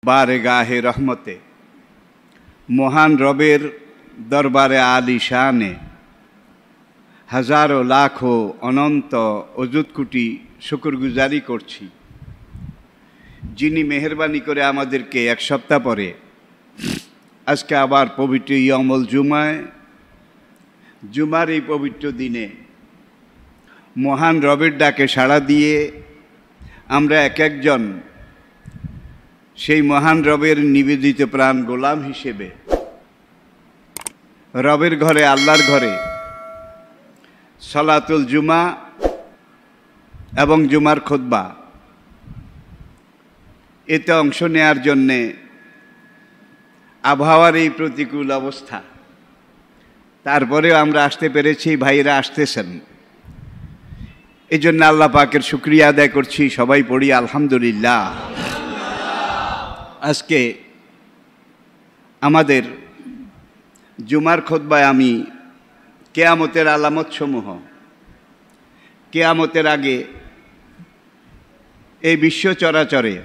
বারগাহে রহমতে মহান রবের দরবারে আলিশানে হাজারো লাখো অনন্ত অযুত কোটি শুকরগুজারি করছি, যিনি মেহেরবানি করে আমাদেরকে এক সপ্তাহ পরে আজকে আবার পবিত্র ইয়ামুল জুমার এই পবিত্র দিনে মহান রবের ডাকে সাড়া দিয়ে আমরা এক একজন সেই মহান রবের নিবেদিত প্রাণ গোলাম হিসেবে রবের ঘরে, আল্লাহর ঘরে সালাতুল জুমা এবং জুমার খুতবা এতে অংশ নেয়ার জন্যে আবহাওয়ার এই প্রতিকূল অবস্থা, তারপরেও আমরা আসতে পেরেছি, ভাইরা আসতেছেন, এই জন্য আল্লাহ পাকের শুকরিয়া আদায় করছি। সবাই পড়ি আলহামদুলিল্লাহ। আজকে আমাদের জুমার খুতবায় আমি কেয়ামতের আলামতসমূহ, কেয়ামতের আগে এই বিশ্ব চরাচরে,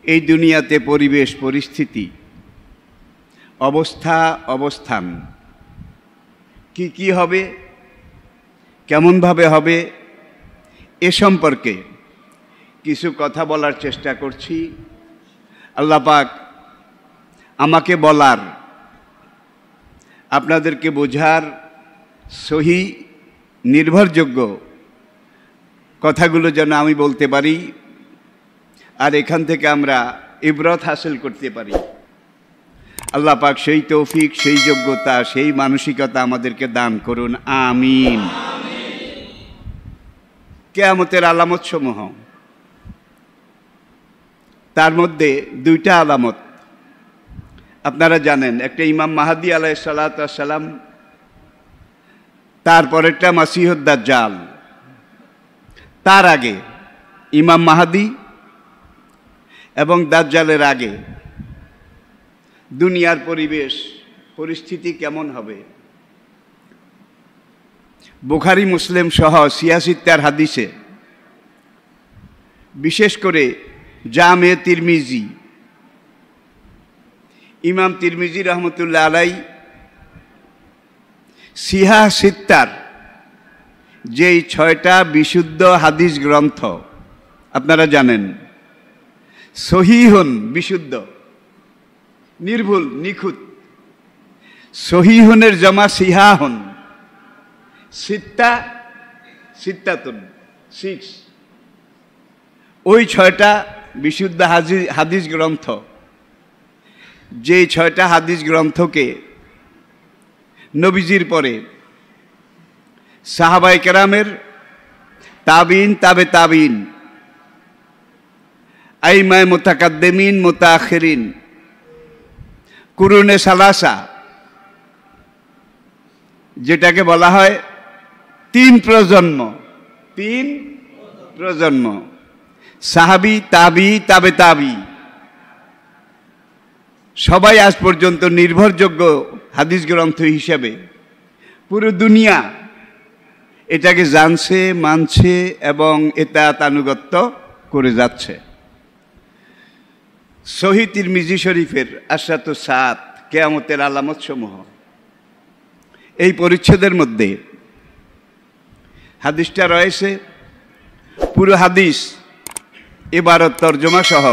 এই দুনিয়াতে পরিবেশ পরিস্থিতি, অবস্থা অবস্থান কি হবে, কেমনভাবে হবে, এ সম্পর্কে কিছু কথা বলার চেষ্টা করছি। আল্লাহ পাক আমাকে বলার, আপনাদেরকে বোঝার সহি নির্ভরযোগ্য কথাগুলো যেন আমি বলতে পারি, আর এখান থেকে আমরা ইবরত হাসিল করতে পারি। আল্লাহ পাক সেই তৌফিক, সেই যোগ্যতা, সেই মানসিকতা আমাদেরকে দান করুন, আমিন। কিয়ামতের আলামত সমূহ, তার মধ্যে দুইটা আলামত আপনারা জানেন। একটা ইমাম মাহদী আলাইহিস সালাতু ওয়াস সালাম, তারপরেরটা মাসিহুদ দাজ্জাল। তার আগে ইমাম মাহদী এবং দাজ্জালের আগে দুনিয়ার পরিবেশ পরিস্থিতি কেমন হবে? বুখারী মুসলিম সহ সিয়াসিত্তার হাদিসে, বিশেষ করে জামে তিরমিজি, ইমাম তিরমিজি রহমতুল্লাহ আলাই সিহা সিত্তার যেই 6টা বিশুদ্ধ হাদিস গ্রন্থ আপনারা জানেন, সহিহুন বিশুদ্ধ, নির্ভুল, নিখুঁত, সহিহুনের জমা সিহাহুন, সিত্তাতুন 6, ওই 6টা বিশুদ্ধ হাদিস গ্রন্থ, যেই 6টা হাদিস গ্রন্থকে নবীজির পরে সাহাবায়ে কেরামের, তাবিন, তাবে তাবিন, আইমায়ে মুতাকাদ্দিমিন, মুতাআখিরিন, কুরুনে সালাসা, যেটাকে বলা হয় 3 প্রজন্ম, সাহাবী, তাবি, তাবে তাবি, সবাই আজ পর্যন্ত নির্ভরযোগ্য হাদিস গ্রন্থ হিসেবে পুরো দুনিয়া এটাকে জানছে, মানছে এবং এটা আনুগত্য করে যাচ্ছে। সহিহ তিরমিজি শরীফের আশরাতুস সাআত, কিয়ামতের আলামত সমূহ, এই পরিচ্ছেদের মধ্যে হাদিসটা রয়েছে। পুরো হাদিস ইবারত তরজমা সহ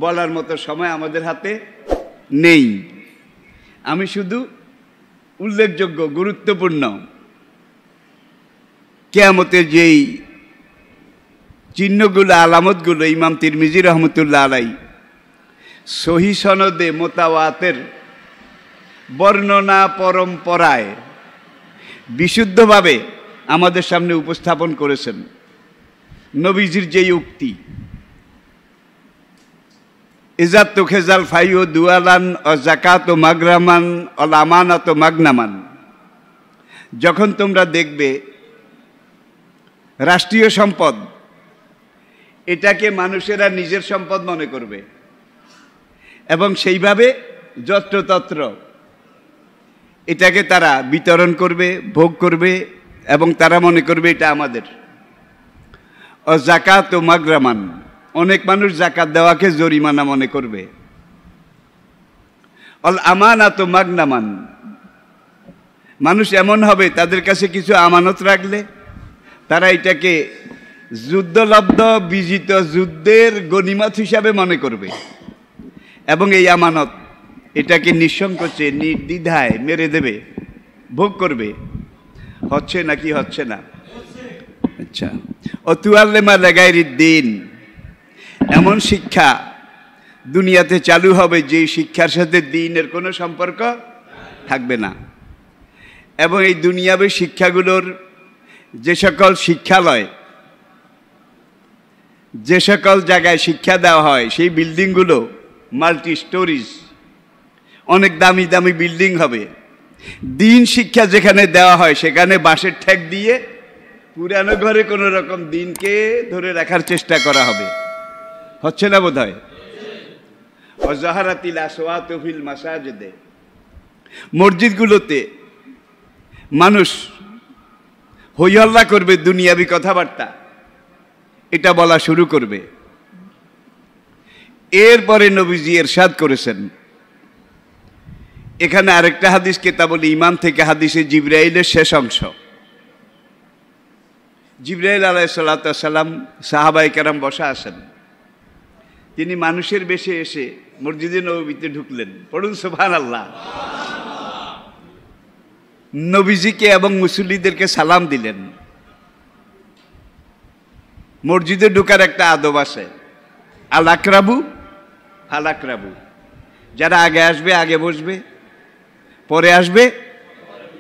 বলার মতো সময় আমাদের হাতে নেই। আমি শুধু উল্লেখযোগ্য, গুরুত্বপূর্ণ কিয়ামতের যেই চিহ্নগুলো, আলামতগুলো ইমাম তিরমিজি রহমতুল্লাহ আলাই সহিহ সনদে মুতাওয়াতের বর্ণনা পরম্পরায় বিশুদ্ধভাবে আমাদের সামনে উপস্থাপন করেছেন। নবীজির যেই উক্তি, ইজাত তুখেজাল ফাইও দুয়ালান ও জাকাত ও মাগরামান অল আমানাত ও মাগনামান, যখন তোমরা দেখবে রাষ্ট্রীয় সম্পদ এটাকে মানুষেরা নিজের সম্পদ মনে করবে এবং সেইভাবে যত্রতত্র এটাকে তারা বিতরণ করবে, ভোগ করবে এবং তারা মনে করবে এটা আমাদের। ও জাকাত ও মাগরামান, অনেক মানুষ যাকাত দেওয়াকে জরিমানা মনে করবে। অল আমানাতু মাগনামান, মানুষ এমন হবে তাদের কাছে কিছু আমানত রাখলে তারা এটাকে যুদ্ধলব্ধ বিজিত যুদ্ধের গনিমত হিসাবে মনে করবে এবং এই আমানত এটাকে নিঃসংকোচে নির্দ্বিধায় মেরে দেবে, ভোগ করবে। হচ্ছে নাকি হচ্ছে না? আচ্ছা, অতুয়াল্লেমা লাগাইরিদ দিন, এমন শিক্ষা দুনিয়াতে চালু হবে যে শিক্ষার সাথে দ্বীনের কোনো সম্পর্ক থাকবে না। এবং এই দুনিয়াবী শিক্ষাগুলোর যে সকল শিক্ষালয়, যে সকল জায়গায় শিক্ষা দেওয়া হয় সেই বিল্ডিংগুলো মাল্টি স্টোরিজ, অনেক দামি দামি বিল্ডিং হবে। দিন শিক্ষা যেখানে দেওয়া হয় সেখানে বাঁশের ঠেক দিয়ে পুরানো ঘরে কোনো রকম দিনকে ধরে রাখার চেষ্টা করা হবে। হচ্ছে না বোধ হয়? ওয়াজাহারাতিল আসওয়াতু ফিল মাসাজিদে, মসজিদগুলোতে মানুষ হইহল্লা করবে, দুনিয়াবি কথাবার্তা এটা বলা শুরু করবে। এরপরে নবীজি ইরশাদ করেছেন, এখানে আরেকটা হাদিস কিতাবুল ঈমান থেকে, হাদিসে জিবরাইলের শেষ অংশ। জিবরাইল আলাইহিস সালাতু ওয়াস সালাম সাহাবায়ে কেরাম বসা আছেন, তিনি মানুষের বেশে এসে মসজিদে নববীতে ঢুকলেন। পড়ুন সুবহানাল্লাহ। নবীজিকে এবং মুসল্লিদেরকে সালাম দিলেন। মসজিদে ঢোকার একটা আদব আছে, আল আকরাবু ফাল আকরাবু, যারা আগে আসবে আগে বসবে, পরে আসবে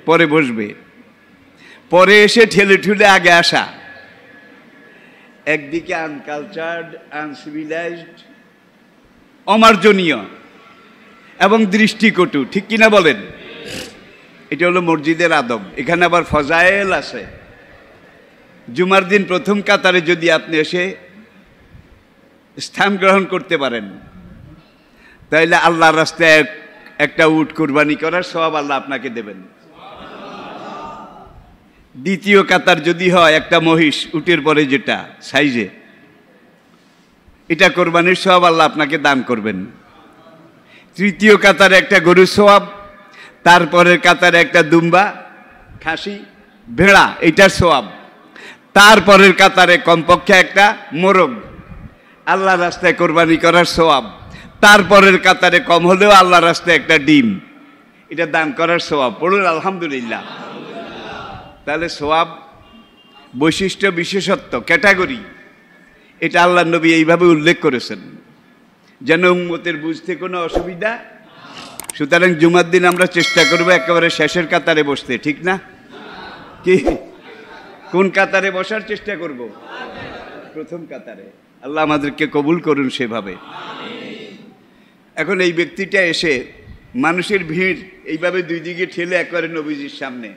পরে বসবে। পরে এসে ঠেলে ঠুলে আগে আসা একদিকে আনকালচার্ড, আনসিভিলাইজড, অমার্জনীয় এবং দৃষ্টিকটু, ঠিক কিনা বলেন? এটা হলো মসজিদের আদব। এখানে আবার ফজায়েল আছে। জুমার দিন প্রথম কাতারে যদি আপনি এসে স্থান গ্রহণ করতে পারেন তাহলে আল্লাহর রাস্তায় একটা উট কুরবানি করার সওয়াব আল্লাহ আপনাকে দেবেন। দ্বিতীয় কাতার যদি হয় একটা মহিষ, উটের পরে যেটা সাইজে, এটা কোরবানির সওয়াব আল্লাহ আপনাকে দান করবেন। তৃতীয় কাতারে একটা গরুর সওয়াব, তারপরের কাতারে একটা দুম্বা, খাসি, ভেড়া, এটার সওয়াব, তারপরের কাতারে কমপক্ষে একটা মোরগ, আল্লাহ রাস্তায় কোরবানি করার সওয়াব, তারপরের কাতারে কম হলেও আল্লাহ রাস্তায় একটা ডিম, এটা দান করার সওয়াব। পড়ুন আলহামদুলিল্লাহ। তাহলে সওয়াব, বৈশিষ্ট্য, বিশেষত্ব, ক্যাটাগরি, এটা আল্লাহ নবী এইভাবে উল্লেখ করেছেন যেন উম্মতের বুঝতে কোনো অসুবিধা। সুতরাং জুমার দিন আমরা চেষ্টা করবো একেবারে শেষের কাতারে বসতে, ঠিক না? কি কোন কাতারে বসার চেষ্টা করব? প্রথম কাতারে। আল্লাহ আমাদেরকে কবুল করুন সেভাবে। এখন এই ব্যক্তিটা এসে মানুষের ভিড় এইভাবে দুই দিকে ঠেলে একেবারে নবীজির সামনে।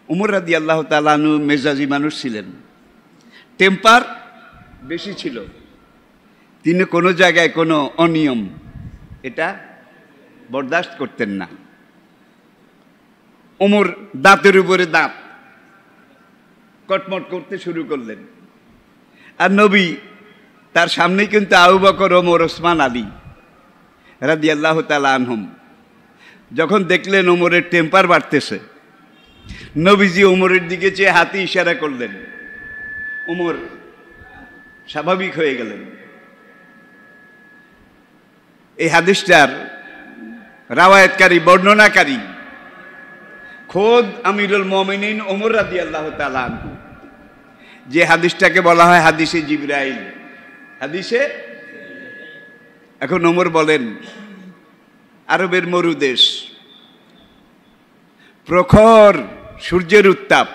উমর রাদিয়াল্লাহু তাআলা আনহু মেজাজি মানুষ ছিলেন, টেম্পার বেশি ছিল। তিনি কোনো জায়গায় কোনো অনিয়ম এটা বরদাস্ত করতেন না। ওমর দাঁতের উপরে দাঁত কটমট করতে শুরু করলেন। আর নবী তার সামনেই কিন্তু আবু বকর, ওমর, ওসমান, আলী রাদিয়াল্লাহু তাআলা আনহুম। যখন দেখলেন ওমরের টেম্পার বাড়তেছে, নবীজি ওমরের দিকে চেয়ে হাতে ইশারা করলেন। ওমর স্বাভাবিক হয়ে গেলেন। এই হাদিসটার রাওয়ায়াতকারী, বর্ণনাকারী খোদ আমিরুল মুমিনিন ওমর রাদিয়াল্লাহু তাআলা আনহু। যে হাদিসটাকে বলা হয় হাদিসে জিবরাইল, হাদিসে। এখন ওমর বলেন, আরবের মরুদেশ, প্রখর সূর্যের উত্তাপ,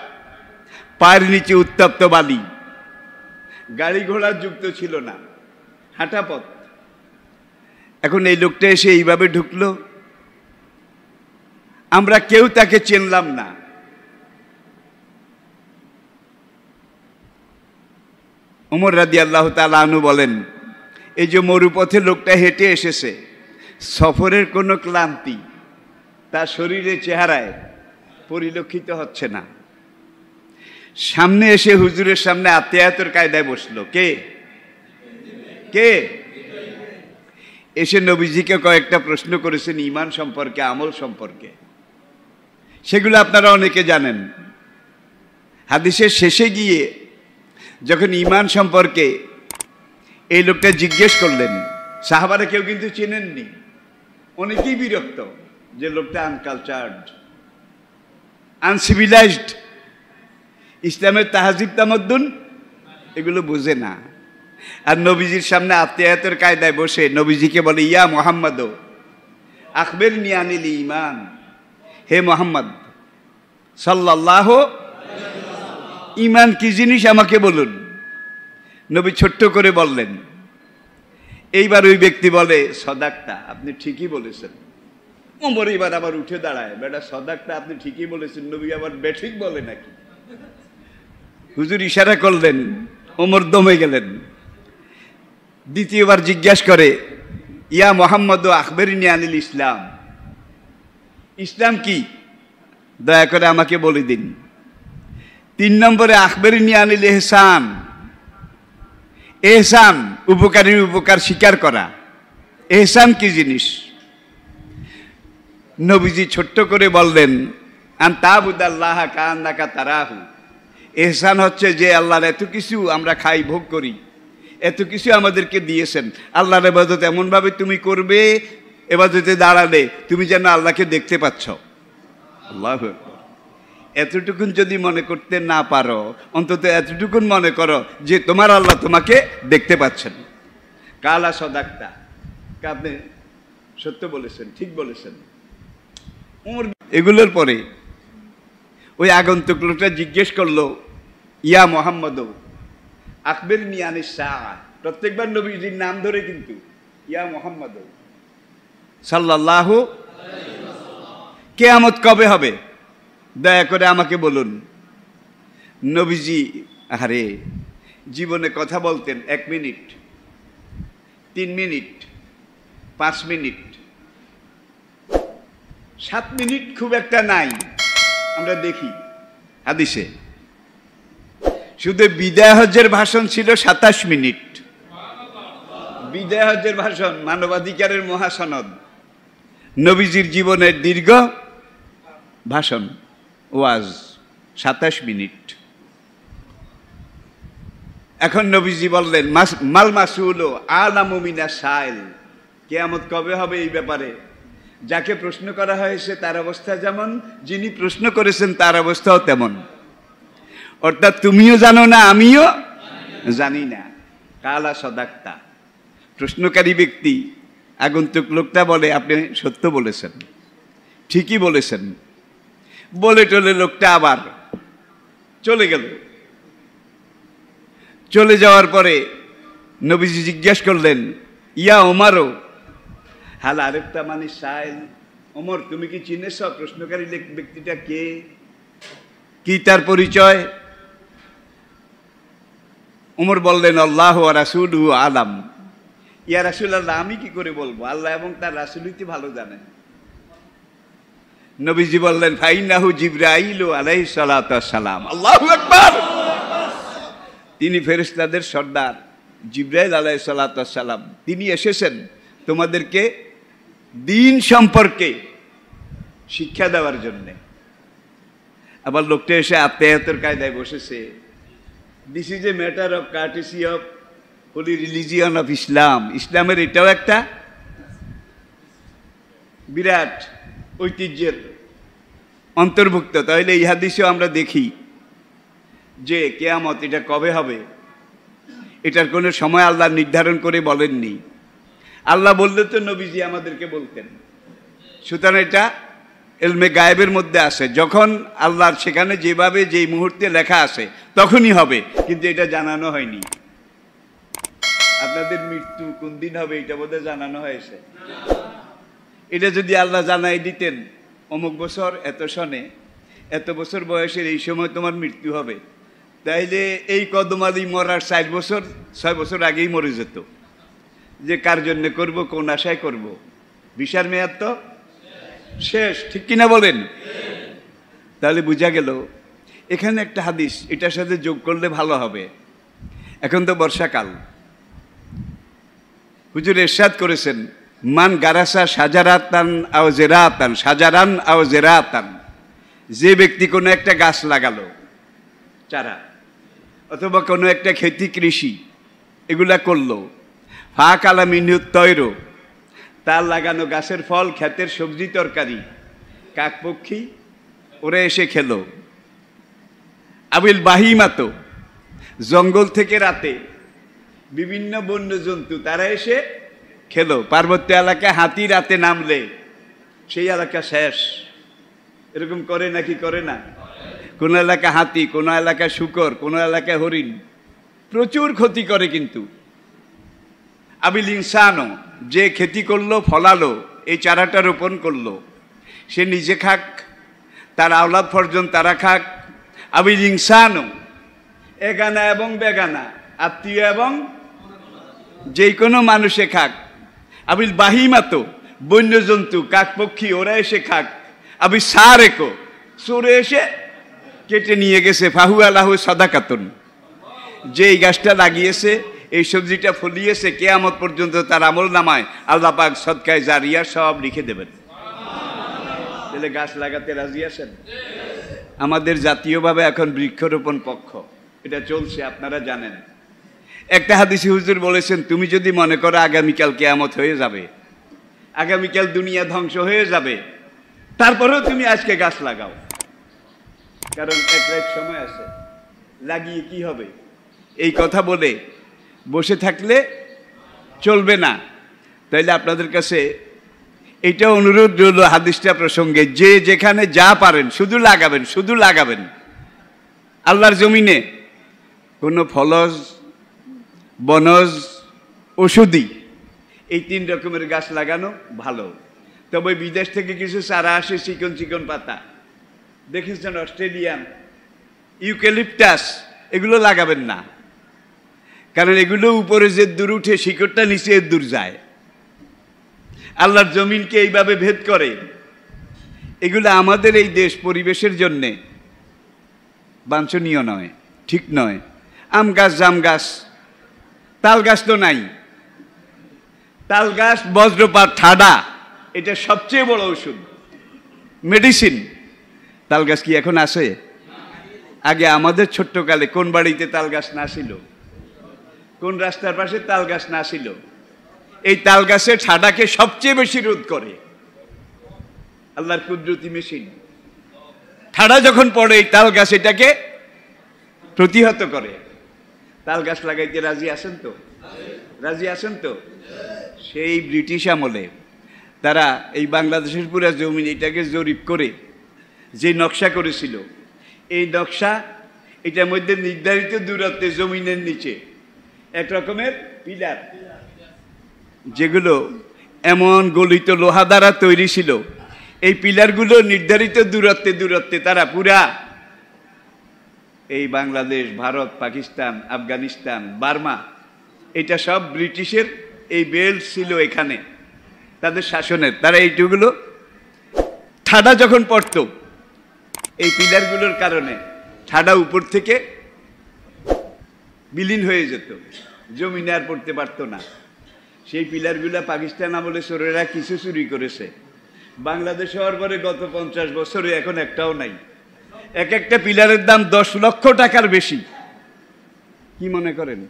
পায়ের নিচে উত্তপ্ত বালি, গাড়ি ঘোড়া যুক্ত ছিল না, হাঁটা পথ। এখন এই লোকটা এসে এইভাবে ঢুকলো, আমরা কেউ তাকে চিনলাম না। ওমর রাদিয়াল্লাহু তাআলা আনহু বলেন, এই যে মরুপথে লোকটা হেঁটে এসেছে, সফরের কোনো ক্লান্তি তার শরীরে, চেহারায় পরিলক্ষিত হচ্ছে না। সামনে এসে হুজুরের সামনে আতিয়াতের কায়দায় বসলো। কে? কে? এসে নবীজিকে কয়েকটা প্রশ্ন করেছেন ঈমান সম্পর্কে, আমল সম্পর্কে। সেগুলো আপনারা অনেকে জানেন। হাদিসের শেষে গিয়ে যখন ঈমান সম্পর্কে এই লোকটা জিজ্ঞেস করলেন, সাহাবারা কেউ কিন্তু চেনেননি, অনেকেই বিরক্ত যে লোকটা আনকালচার্ড, আনসিভিলাইজড, ইসলামের তাহাজিব তামাদ্দুন এগুলো বুঝে না। আর নবীজির সামনে আত্মীয়তার কায়দায় বসে নবীজিকে বলে, ইয়া মুহাম্মদ আখবিরনি আনিল ঈমান, হে মুহাম্মদ সাল্লাল্লাহু, ঈমান কি জিনিস আমাকে বলুন। নবী ছোট্ট করে বললেন। এইবার ওই ব্যক্তি বলে, সদাকতা, আপনি ঠিকই বলেছেন। ওমর এবার আবার উঠে দাঁড়ায়, বেটা সদাকতা, আপনি ঠিকই বলেছেন। নবী আবার বেঠিক বলে নাকি? হুজুর ইশারা করলেন, ওমর দমে গেলেন। দ্বিতীয়বার জিজ্ঞাসা করে, ইয়া মুহাম্মদ আখবিরনি আনিল ইসলাম, ইসলাম কি দয়া করে আমাকে বলে দিন। 3 নম্বরে আখবিরনি আনিল ইহসান, এহসান উপকারীর উপকার স্বীকার করা, এহসান কি জিনিস? নবীজি ছোট্ট করে বললেন, আন তা'বুদাল্লাহ কাআন্নাকা তারাহু, এহসান হচ্ছে যে আল্লাহর এত কিছু আমরা খাই, ভোগ করি, এত কিছু আমাদেরকে দিয়েছেন, আল্লাহর ইবাদত এমনভাবে তুমি করবে, ইবাদতে দাঁড়ালে তুমি যেন আল্লাহকে দেখতে পাচ্ছ। আল্লাহু আকবার। এতটুকুন যদি মনে করতে না পারো, অন্তত এতটুকুন মনে করো যে তোমার আল্লাহ তোমাকে দেখতে পাচ্ছেন। কালা সদাকতা, আপনি সত্য বলেছেন, ঠিক বলেছেন। এগুলোর পরে ওই আগন্তুক লোকটা জিজ্ঞেস করলো, ইয়া মুহাম্মদ আখবিরনি আনিস সাআহ, প্রত্যেকবার নবীজির নাম ধরে কিন্তু, ইয়া মুহাম্মদ সাল্লাল্লাহু আলাইহি ওয়াসাল্লাম, কিয়ামত কবে হবে দয়া করে আমাকে বলুন। নবীজি আরে জীবনে কথা বলতেন 1 মিনিট, 3 মিনিট, 5 মিনিট, 7 মিনিট খুব একটা নাই আমরা দেখি হাদিসে। শুধু বিদায় হজ্জের ভাষণ ছিল 27 মিনিট। বিদায় হজ্জের ভাষণ মানবাধিকারের মহাসনদ, নবীজির জীবনের দীর্ঘ ভাষণ ওয়াজ 27 মিনিট। এখন নবীজি বললেন, মাল মাসউল আলামু মিনাস সাইল, কিয়ামত কবে হবে এই ব্যাপারে যাকে প্রশ্ন করা হয়েছে তার অবস্থা যেমন, যিনি প্রশ্ন করেছেন তার অবস্থাও তেমন। অর্থাৎ তুমিও জানো না, আমিও জানি না। কালা সদাকতা, প্রশ্নকারী ব্যক্তি আগন্তুক লোকটা বলে, আপনি সত্য বলেছেন, ঠিকই বলেছেন। বলে টলে লোকটা আবার চলে গেল। চলে যাওয়ার পরে নবীজি জিজ্ঞাসা করলেন, ইয়া ওমরও হাল আরেফতা মানে সাইল, ওমর তুমি কি চিনেছ প্রশ্নকারী ব্যক্তিটা কে, কি তার পরিচয়? ওমর বললেন, আল্লাহ ওয়া রাসূলুহু আলাম। ইয়া রাসূলুল্লাহ, আমি কি করে বলবো, আল্লাহ এবং তার রাসূলই তো ভালো জানেন। নবীজি বললেন, ফাইন্নাহু জিবরাইল আলাইহিস সালাতু ওয়াস সালাম। আল্লাহু আকবার। তিনি ফেরেশতাদের সর্দার জিবরাইল আলাইহিস সালাতু ওয়াস সালাম, তিনি এসেছেন তোমাদেরকে দ্বীন সম্পর্কে শিক্ষা দেওয়ার জন্য। আবার লোকটা এসে আত্মীয়তার কায়দায় বসেছে। This is a matter of courtesy of holy religion of Islam. ইসলামের এটাও একটা বিরাট ঐতিহ্যের অন্তর্ভুক্ত। তাহলে এই হাদিসেও আমরা দেখি যে কিয়ামত এটা কবে হবে, এটার কোনো সময় আল্লাহ নির্ধারণ করে বলেননি। আল্লাহ বললে তো নবীজি আমাদেরকে বলতেন। সুতরাং এটা ইলমে গায়েবের মধ্যে আসে, যখন আল্লাহর সেখানে যেভাবে যেই মুহূর্তে লেখা আছে তখনই হবে, কিন্তু এটা জানানো হয়নি। আপনাদের মৃত্যু কোন দিন হবে এটা বোধহয় জানানো হয়েছে। এটা যদি আল্লাহ জানাই দিতেন, অমুক বছর এত সনে এত বছর বয়সের এই সময় তোমার মৃত্যু হবে, তাইলে এই কদম আলী মরার 4 বছর 6 বছর আগেই মরে যেত। যে কার জন্য করব, কোন আশায় করব, ভিসার মেয়াদ তো শেষ, ঠিক কিনা বলেন? তাহলে বোঝা গেল এখানে একটা হাদিস এটার সাথে যোগ করলে ভালো হবে। এখন তো বর্ষাকাল, হুজুর ইরশাদ করেছেন, মান গারাসা সাজারাতান আও জিরাতান, সাজারান আও জিরাতান, যে ব্যক্তি কোনো একটা গাছ লাগালো, চারা, অথবা কোনো একটা খেতি কৃষি এগুলা করলো, ফা কালা মিনহুত তৈর, তার লাগানো গাছের ফল, ক্ষেতের সবজি তরকারি কাকপক্ষী ওরা এসে খেলো। আবিল বাহিমাতো, জঙ্গল থেকে রাতে বিভিন্ন বন্যজন্তু তারা এসে খেলো। পার্বত্য এলাকায় হাতি রাতে নামলে সেই এলাকা শেষ। এরকম করে নাকি করে না? কোন এলাকা হাতি, কোন এলাকায় শূকর, কোন এলাকায় হরিণ, প্রচুর ক্ষতি করে। কিন্তু আবিল ইনসানও, যে খেতি করলো, ফলালো, এই চারাটা রোপণ করলো, সে নিজে খাক, তার আওলাদ ফরজন তারা খাক। আবিল ইনসানও, এগানা এবং বেগানা, আত্মীয় এবং যে কোনো মানুষে খাক। আবিল বাহিমাতো, বন্যজন্তু কাকপক্ষী ওরা এসে খাক। আবি সারেকো, চোরে এসে কেটে নিয়ে গেছে। ফাহু আলাহু সাদাকাতুন, যে এই গাছটা লাগিয়েছে, এই সবজিটা ফলিয়েছে, কিয়ামত পর্যন্ত তার আমল নামায় আল্লাহ পাক সদকায়ে জারিয়া সব লিখে দেবেন। তাহলে গাছ লাগাতে রাজি আছেন? আমাদের জাতীয়ভাবে এখন বৃক্ষরোপণ পক্ষ, এটা চলছে, আপনারা জানেন। একটা হাদিসে হুজুর বলেছেন, তুমি যদি মনে করো আগামীকাল কিয়ামত হয়ে যাবে, আগামীকাল দুনিয়া ধ্বংস হয়ে যাবে, তারপরেও তুমি আজকে গাছ লাগাও, কারণ এক রাত সময় আছে, লাগিয়ে কি হবে? এই কথা বলে বসে থাকলে চলবে না। তাইলে আপনাদের কাছে এইটা অনুরোধ রইল হাদিসটা প্রসঙ্গে, যে যেখানে যা পারেন শুধু লাগাবেন, শুধু লাগাবেন। আল্লাহর জমিনে কোনো ফলজ, বনজ, ওষুধি, এই 3 রকমের গাছ লাগানো ভালো। তবে বিদেশ থেকে কিছু চারা আসে, চিকন চিকন পাতা, দেখেছেন, অস্ট্রেলিয়ান ইউক্যালিপটাস, এগুলো লাগাবেন না, কারণ এগুলো উপরে যে দূর উঠে, শিকড়টা নিচে দূর যায়, আল্লাহর জমিনকে এইভাবে ভেদ করে। এগুলো আমাদের এই দেশ পরিবেশের জন্যে বাঞ্ছনীয় নয়, ঠিক নয়। আম গাছ, জাম গাছ, তাল গাছ তো নাই। তাল গাছ, বজ্রপাত, ঠাডা, এটা সবচেয়ে বড় ওষুধ, মেডিসিন। তাল গাছ কি এখন আছে? আগে আমাদের ছোট্টকালে কোন বাড়িতে তাল গাছ না ছিল? কোন রাস্তার পাশে তাল গাছ না ছিল? এই তাল গাছের ঠাডাকে সবচেয়ে বেশি রোধ করে আল্লাহর কুদরতি মেশিন। ঠাডা যখন পড়ে, এই তাল গাছ এটাকে প্রতিহত করে। তাল গাছ লাগাইতে রাজি আছেন তো? রাজি আছেন তো? সেই ব্রিটিশ আমলে তারা এই বাংলাদেশের পুরা জমিন এটাকে জরিপ করে যে নকশা করেছিল, এই নকশা, এটার মধ্যে নির্ধারিত দূরত্বে জমিনের নিচে এক রকমের পিলার, যেগুলো এমন গলিত লোহা দ্বারা তৈরি ছিল, এই পিলারগুলো নির্ধারিত দূরত্বে দূরত্বে তারা পুরা এই বাংলাদেশ, ভারত, পাকিস্তান, আফগানিস্তান, বার্মা, এটা সব ব্রিটিশের এই বেল্ট ছিল এখানে, তাদের শাসনের। তারা এইটুগুলো ঠাডা যখন পড়ত, এই পিলারগুলোর কারণে ঠাডা উপর থেকে বিলীন হয়ে যেত, জমিনে আর পড়তে পারতো না। সেই পিলারগুলো পাকিস্তান আমলে চোরেরা কিছু চুরি করেছে, বাংলাদেশ হওয়ার পরে গত 50 বছরে এখন একটাও নাই। এক একটা পিলারের দাম 10 লক্ষ টাকার বেশি। কি মনে করেন?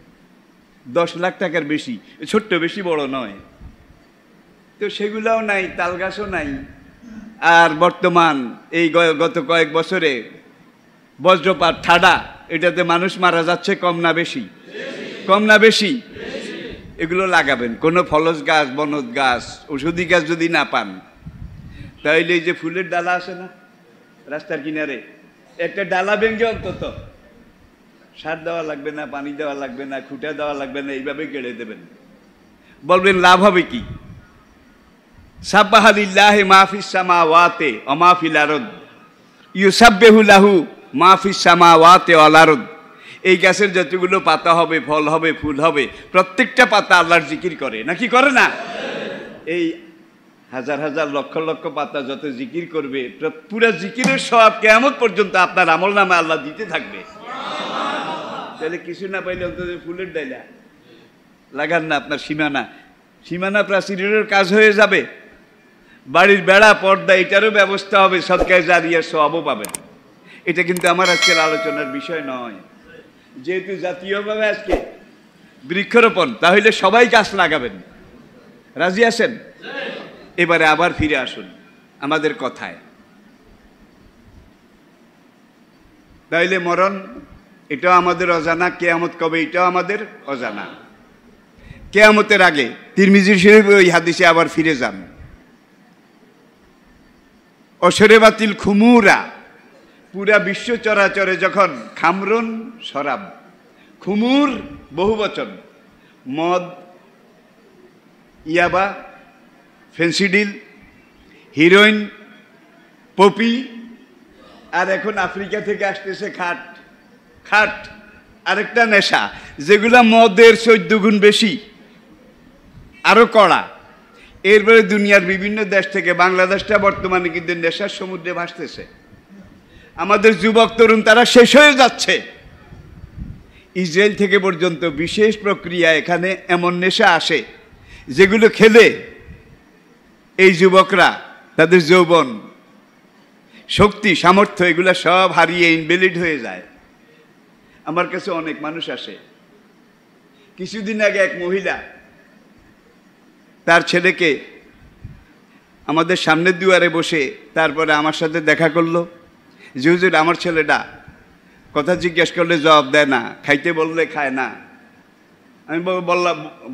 10 লাখ টাকার বেশি, ছোট্ট, বেশি বড় নয়। তো সেগুলোও নাই, তাল গাছও নাই। আর বর্তমান এই গত কয়েক বছরে বজ্রপাত, ঠাডা, এটাতে মানুষ মারা যাচ্ছে কম না বেশি? কম না বেশি? এগুলো লাগাবেন। কোনো ফলজ গাছ, বনজ গাছ, ঔষধি গাছ যদি না পান, তাইলে এই যে ফুলের ডালা আছে না রাস্তার কিনারে, একটা ডালা ভেঙে অন্তত সার দেওয়া লাগবে না, পানি দেওয়া লাগবে না, খুঁটা দেওয়া লাগবে না, এইভাবে গেড়ে দেবেন। বলবেন লাভ হবে কি? সাব্বাহা লিল্লাহি মা ফিস সামাওয়াতি ওয়া মা ফিল আরদ ইউসাব্বিহু লাহু মা ফিস সামাওয়াতি ওয়াল আরদ। এই গাছের যতগুলো পাতা হবে, ফল হবে, ফুল হবে, প্রত্যেকটা পাতা আল্লাহর জিকির করে, নাকি করে না? এই হাজার হাজার লক্ষ লক্ষ পাতা যত জিকির করবে, পুরা জিকিরের সওয়াব কিয়ামত পর্যন্ত আপনার আমলনামে আল্লাহ দিতে থাকবে। তাহলে কিছু না পাইলে অন্তত ফুলের ডালা লাগান না, আপনার সীমানা। সীমানা প্রাচীরের কাজ হয়ে যাবে, বাড়ির বেড়া পর্দা এটারও ব্যবস্থা হবে, সদকায়ে জারিয়ার সওয়াবও পাবেন। এটা কিন্তু আমার আজকের আলোচনার বিষয় নয়। যেহেতু জাতীয়ভাবে আজকে বৃক্ষরোপণ, তাহলে সবাই গাছ লাগাবেন। রাজি আছেন? এবারে আবার ফিরে আসুন আমাদের কথায়। তাইলে মরণ এটাও আমাদের অজানা, কেয়ামত কবে এটাও আমাদের অজানা। কেয়ামতের আগে তিরমিজি শরীফে ওই হাদিসে আবার ফিরে যান। অশরেবাতিল খুমুরা, পুরা বিশ্ব চরাচরে যখন খামরুন শরাব, খুমুর বহুবচন, মদ, ইয়াবা, ফেন্সিডিল, হিরোইন, পপি, আর এখন আফ্রিকা থেকে আসতেছে খাট। খাট আরেকটা নেশা, যেগুলা মদের 14 গুণ বেশি, আরো কড়া। এরপরে দুনিয়ার বিভিন্ন দেশ থেকে, বাংলাদেশটা বর্তমানে কিন্তু নেশার সমুদ্রে ভাসতেছে। আমাদের যুবক তরুণ তারা শেষ হয়ে যাচ্ছে। ইসরায়েল থেকে পর্যন্ত বিশেষ প্রক্রিয়া এখানে এমন নেশা আসে যেগুলো খেলে এই যুবকরা তাদের যৌবন, শক্তি, সামর্থ্য এগুলো সব হারিয়ে ইনভ্যালিড হয়ে যায়। আমার কাছে অনেক মানুষ আসে। কিছুদিন আগে এক মহিলা তার ছেলেকে আমাদের সামনের দুয়ারে বসে তারপরে আমার সাথে দেখা করলো যে হুজুর আমার ছেলেটা কথা জিজ্ঞেস করলে জবাব দেয় না, খাইতে বললে খায় না। আমি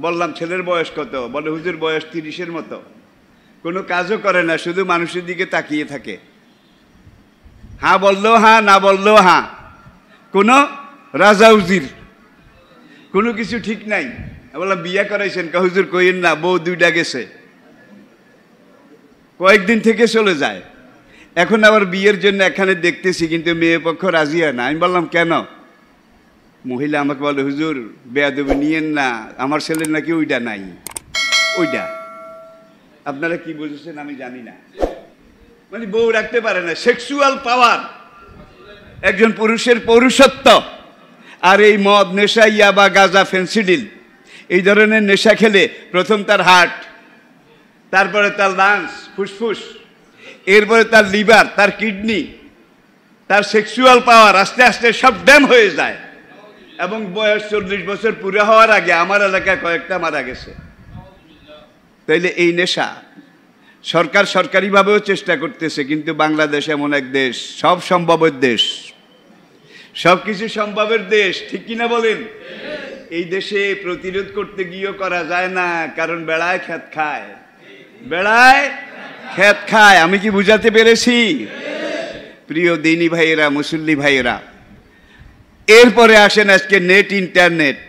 বললাম ছেলের বয়স কত? বলে হুজুর বয়স 30-এর মতো, কোনো কাজও করে না, শুধু মানুষের দিকে তাকিয়ে থাকে। হ্যাঁ বললেও হ্যাঁ, না বললেও হ্যাঁ, কোনো রাজা উজির, কোনো কিছু ঠিক নাই। বললাম বিয়ে করাইছেন? হুজুর কইেন না, বউ 2টা গেছে, কয়েকদিন থেকে চলে যায়। এখন আবার বিয়ের জন্য এখানে দেখতেছি, কিন্তু মেয়ে পক্ষ রাজি হয় না। আমি বললাম কেন? মহিলা আমাকে বলে হুজুর বেয়াদবি নিয়েন না, আমার ছেলের নাকি ওইটা নাই। ওইটা আপনারা কি বুঝেছেন আমি জানি না, মানে বউ রাখতে পারে না। সেক্সুয়াল পাওয়ার, একজন পুরুষের পৌরুষত্ব। আর এই মদ, নেশা, ইয়াবা, গাঁজা, ফেন্সিডিল এই ধরনের নেশা খেলে প্রথম তার হার্ট, তারপরে তার লাংস, ফুসফুস, এরপরে তার লিভার, তার কিডনি, তার সেক্সুয়াল পাওয়ার আস্তে আস্তে সব ড্যাম হয়ে যায়। এবং বয়স 40 বছর পুরো হওয়ার আগে আমার এলাকায় কয়েকটা মারা গেছে। তাইলে এই নেশা সরকার সরকারিভাবেও চেষ্টা করতেছে, কিন্তু বাংলাদেশ এমন এক দেশ, সব সম্ভবের দেশ, সব কিছু সম্ভবের দেশ, ঠিক কিনা বলেন? এই দেশে প্রতিরোধ করতে গিয়েও করা যায় না, কারণ বেড়ায় খেত খায়, বেড়ায় খেত খায়। আমি কি বুঝাতে পেরেছি? প্রিয় দিনী ভাইয়েরা, মুসল্লি ভাইয়েরা, এরপরে আসেন আজকে নেট, ইন্টারনেট,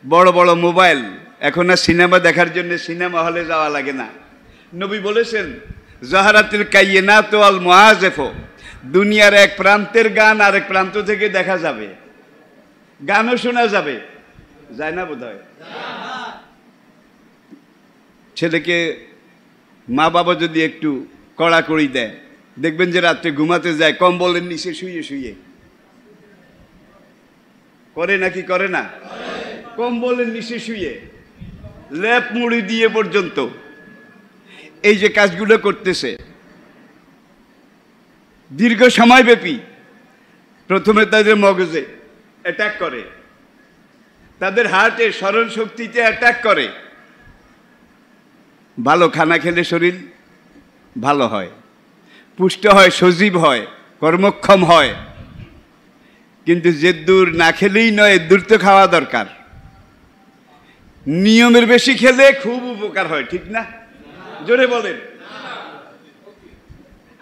বড় বড় মোবাইল। এখন আর সিনেমা দেখার জন্য সিনেমা হলে যাওয়া লাগে না। নবী বলেছেন জাহারাতুল কায়নাত ওয়াল মুআজিফ, দুনিয়ার এক প্রান্তের গান আরেক প্রান্ত থেকে দেখা যাবে, গানও শোনা যাবে। যায় না বোধহয়? ছেলেকে মা বাবা যদি একটু কড়াকড়ি দেয়, দেখবেন যে রাত্রে ঘুমাতে যায় কম্বলের নিচে শুয়ে শুয়ে। করে নাকি করে না? কম্বলের নিচে শুয়ে, লেপ মুড়ি দিয়ে পর্যন্ত এই যে কাজগুলো করতেছে দীর্ঘ সময়ব্যাপী, প্রথমে তাদের মগজে অ্যাটাক করে, তাদের হার্টে, স্মরণ শক্তিতে অ্যাটাক করে। ভালো খানা খেলে শরীর ভালো হয়, পুষ্ট হয়, সজীব হয়, কর্মক্ষম হয়। কিন্তু যে দূর না খেলেই নয়, দূর তো খাওয়া দরকার। নিয়মের বেশি খেলে খুব উপকার হয়, ঠিক না? জোরে বলেন।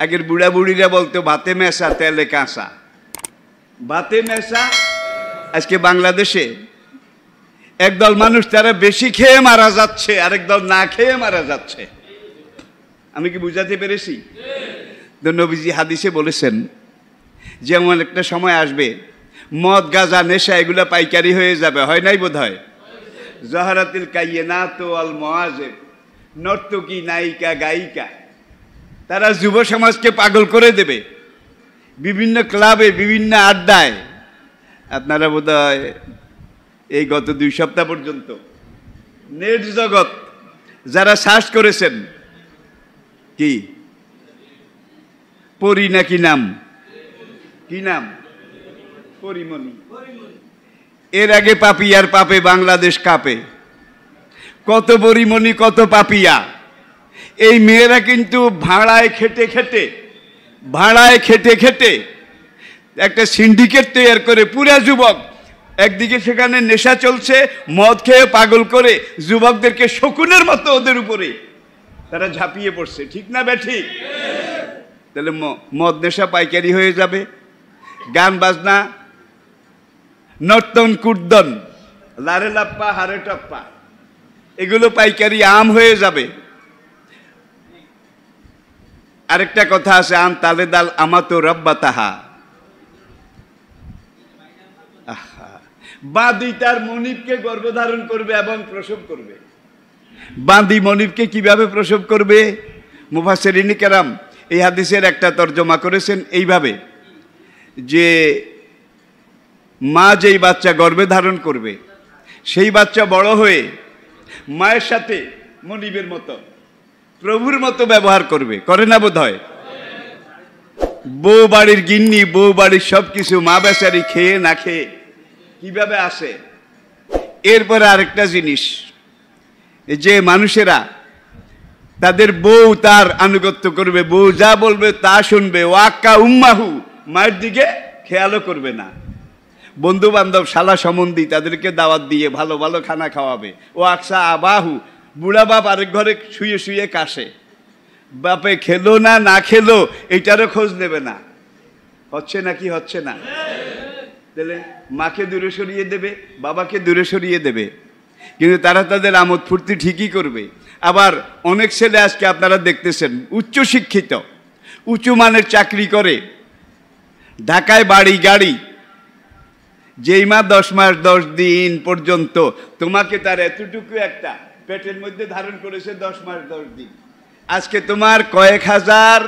আগের বুড়া বুড়িরা বলতো ভাতে মেশা তেলে কাঁচা, ভাতে মেশা। আজকে বাংলাদেশে একদল মানুষ তারা বেশি খেয়ে মারা যাচ্ছে, আরেক দল না খেয়ে মারা যাচ্ছে। আমি কি বুঝাতে পেরেছি? তো নবীজি হাদিসে বলেছেন যেমন একটা সময় আসবে মদ, গাঁজা, নেশা এগুলা পাইকারি হয়ে যাবে। হয় নাই বোধ হয়? জাহারাতুল কায়নাত ওয়াল মুআজিফ, নর্তকী, নায়িকা, গায়িকা, তারা যুব সমাজকে পাগল করে দেবে। বিভিন্ন ক্লাবে, বিভিন্ন আড্ডায়, আপনারা বোধহয় এই গত 2 সপ্তাহ পর্যন্ত নেট জগৎ যারা সার্চ করেছেন, কি পরি নাকি নাম, কি নাম? পরিমণি। এর আগে পাপিয়ার পাপে বাংলাদেশ কাঁপে। কত পরিমণি, কত পাপিয়া। এই মেয়েরা কিন্তু ভাড়ায় খেটে খেটে একটা সিন্ডিকেট তৈরি করে, পুরা যুবক একদিকে সেখানে নেশা চলছে, মদ খেয়ে পাগল করে যুবকদেরকে শকুনের মতো ওদের উপরে তারা ঝাঁপিয়ে পড়ছে। ঠিক না বেঠিক? তাহলে মদ নেশা পাইকারি হয়ে যাবে, গান বাজনা, নর্তন কুর্দন, লারে লাপ্পা হারে টপ্পা, এগুলো পাইকারি আম হয়ে যাবে। আরেকটা কথা আছে, আন তালে দাল আমাতো রব্বা তাহা। বাঁধি তার মনিবকে গর্ভধারণ করবে এবং প্রসব করবে। বাঁধি মনিবকে কিভাবে প্রসব করবে? মুফাসসিরিন কেরাম এই হাদিসের একটা তর্জমা করেছেন এইভাবে, যে মা যেই বাচ্চা গর্ভে ধারণ করবে সেই বাচ্চা বড় হয়ে মায়ের সাথে মনিবের মতো, প্রভুর মতো ব্যবহার করবে। করে না বোধ হয়? বউ বাড়ির গিন্নি, বউ বাড়ির সবকিছু মা বেচারি খেয়ে না খেয়ে কিভাবে আসে। এরপরে আরেকটা জিনিস, যে মানুষেরা তাদের বউ তার আনুগত্য করবে, বউ যা বলবে তা শুনবে, ওয়াক্কা উম্মাহু, মায়ের দিকে খেয়ালও করবে না। বন্ধু বান্ধব শালা সম্বন্ধী তাদেরকে দাওয়াত দিয়ে ভালো ভালো খানা খাওয়াবে। ও আকসা আবাহু, বুড়া বাপ আরেক ঘরে শুয়ে শুয়ে কাশে, বাপে খেলো না না খেলো এইটারও খোঁজ নেবে না। হচ্ছে নাকি হচ্ছে না? তাহলে মাকে দূরে সরিয়ে দেবে, বাবাকে দূরে সরিয়ে দেবে, কিন্তু তারা তাদের আমোদ ফুর্তি ঠিকই করবে। আবার অনেক ছেলে আজকে আপনারা দেখতেছেন উচ্চ শিক্ষিত, উঁচু মানের চাকরি করে, ঢাকায় বাড়ি গাড়ি, যেই মা 10 মাস 10 দিন পর্যন্ত তোমাকে তার এতটুকু একটা পেটের মধ্যে ধারণ করেছে 10 মাস 10 দিন, আজকে তোমার কয়েক হাজার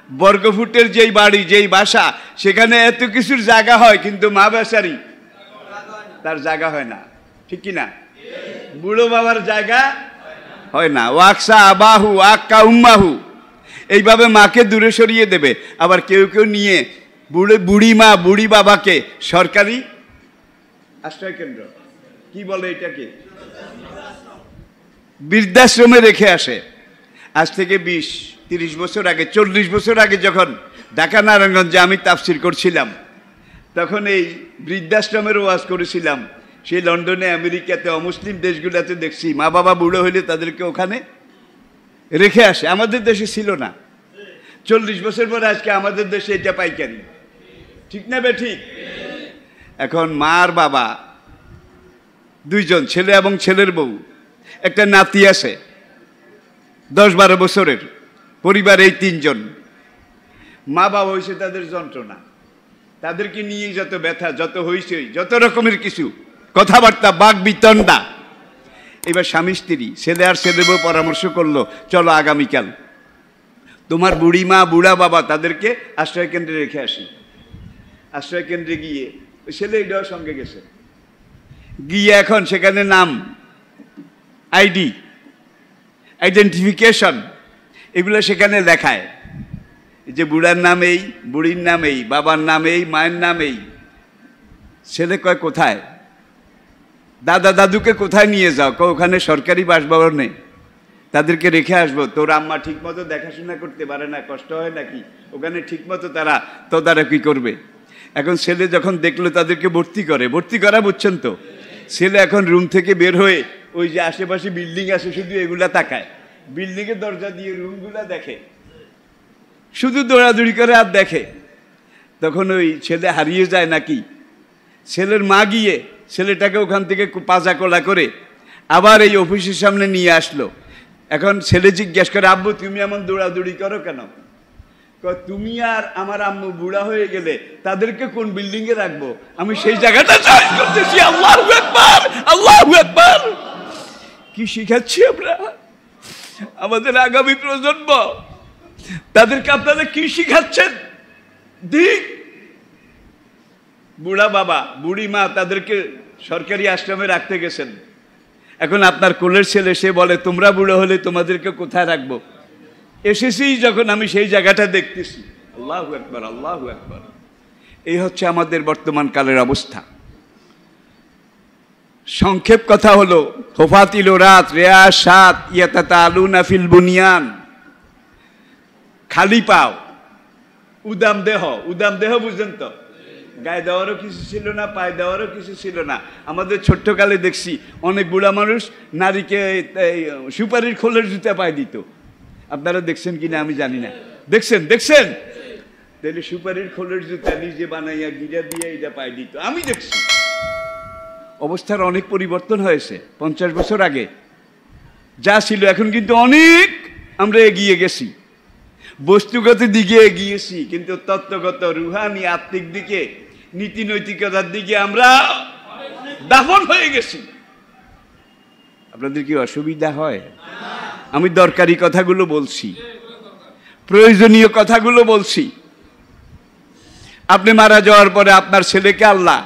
বর্গফুটের যেই বাড়ি, যেই বাসা, সেখানে এত কিছুর জায়গা হয়, কিন্তু মা বেচারি তার জায়গা হয় না। ঠিক কিনা? বুড়ো বাবার জায়গা হয় না। ওয়াকসা আবাহু আক্কা উম্মাহু, এইভাবে মাকে দূরে সরিয়ে দেবে। আবার কেউ কেউ নিয়ে বুড়ি মা বুড়ি বাবাকে সরকারি আশ্রয় কেন্দ্র, কি বলে এটাকে, বৃদ্ধাশ্রমে রেখে আসে। আজ থেকে 20-30 বছর আগে, 40 বছর আগে যখন ঢাকা নারায়ণগঞ্জে আমি তাফসির করছিলাম, তখন এই বৃদ্ধাশ্রমের ওয়াজ করেছিলাম। সেই লন্ডনে, আমেরিকাতে, অমুসলিম দেশগুলোতে দেখছি মা বাবা বুড়ো হইলে তাদেরকে ওখানে রেখে আসে। আমাদের দেশে ছিল না। 40 বছর পরে আজকে আমাদের দেশে এটা পাইকারি। ঠিক না বে ঠিক? এখন মা আর বাবা দুইজন, ছেলে এবং ছেলের বউ, একটা নাতি আছে 10-12 বছরের, পরিবার এই 3 জন। মা বাবা হয়েছে তাদের যন্ত্রণা, তাদেরকে নিয়ে যত ব্যথা, যত হয়েছে, যত রকমের কিছু কথাবার্তা, বাক বিতণ্ডা। এবার স্বামী স্ত্রী, ছেলে আর ছেলে বউ পরামর্শ করলো, চলো আগামীকাল তোমার বুড়ি মা বুড়া বাবা তাদেরকে আশ্রয় কেন্দ্রে রেখে আসি। আশ্রয় কেন্দ্রে গিয়ে ওই ছেলে এটাও সঙ্গে গেছে, গিয়ে এখন সেখানে নাম, আইডি, আইডেন্টিফিকেশন, এগুলো সেখানে দেখায় যে বুড়ার নাম এই, বুড়ির নাম এই, বাবার নাম এই, মায়ের নাম এই। ছেলে কয় কোথায়? দাদা দাদুকে কোথায় নিয়ে যাও? ওখানে সরকারি বাসভবনে তাদেরকে রেখে আসবো। তোর আম্মা ঠিক মতো দেখাশোনা করতে পারে না, কষ্ট হয় নাকি? ওখানে ঠিক মতো তারা তদারকি করবে। এখন ছেলে যখন দেখলো তাদেরকে ভর্তি করা, বুঝছেন তো? ছেলে এখন রুম থেকে বের হয়ে ওই যে আশেপাশে বিল্ডিং আছে শুধু এগুলা তাকায়, বিল্ডিংয়ের দরজা দিয়ে রুমগুলা দেখে, শুধু দৌড়াদৌড়ি করে আর দেখে। তখন ওই ছেলে হারিয়ে যায় নাকি, ছেলের মা গিয়ে ছেলেটাকে ওখান থেকে পাজা কোলা করে আবার এই অফিসের সামনে নিয়ে আসলো। এখন ছেলে জিজ্ঞেস করে, আব্বু তুমি এমন দৌড়াদৌড়ি করো কেন? তুমি আর আমার আম্মু বুড়া হয়ে গেলে তাদেরকে কোন বিল্ডিং এ রাখবো, আমি সেই জায়গাটা চয়েস করতেছি। আল্লাহু আকবার, আল্লাহু আকবার। কি শিখাচ্ছি আমরা আমাদের আগামী প্রজন্ম? তাদেরকে আপনারা কি শিখাচ্ছেন? দিক বুড়া বাবা বুড়ি মা তাদেরকে সরকারি আশ্রমে রাখতে গেছেন। এখন আপনার কোলের ছেলে সে বলে তোমরা বুড়ো হলে তোমাদেরকে কোথায় রাখবো? এসেছি যখন আমি সেই জায়গাটা দেখতেছি। আল্লাহু আকবার, আল্লাহু আকবার। এই হচ্ছে আমাদের বর্তমান কালের অবস্থা। সংক্ষেপ কথা হলো হোফাতিল রাত রেয়াজ সাত ইয়াতাতালুনা ফিল বুনিয়ান, খালি পাও, উদাম দেহ। উদাম দেহ বুঝলেন তো? গায়ে দেওয়ারও কিছু ছিল না, পায়ে দেওয়ারও কিছু ছিল না। আমাদের ছোট্টকালে দেখছি অনেক বুড়া মানুষ নারীকে সুপারির খোলের জুতা পায়ে দিত। আপনারা দেখছেন কিনা আমি জানি না। দেখছেন? দেখছেন? তাহলে সুপারির খোলের জুতা নিজে বানাইয়া গিরা দিয়ে এটা পায়ে দিত, আমি দেখছি। অবস্থার অনেক পরিবর্তন হয়েছে 50 বছর আগে যা ছিল এখন কিন্তু অনেক আমরা এগিয়ে গেছি। বস্তুগত দিকে এগিয়েছি, কিন্তু তত্ত্বগত রুহানি আত্মিক দিকে নীতি নৈতিকতার দিকে আমরা দাফন হয়ে গেছি। আপনাদের কি অসুবিধা হয়? আমি দরকারি কথাগুলো বলছি, প্রয়োজনীয় কথাগুলো বলছি। আপনি মারা যাওয়ার পরে আপনার ছেলেকে আল্লাহ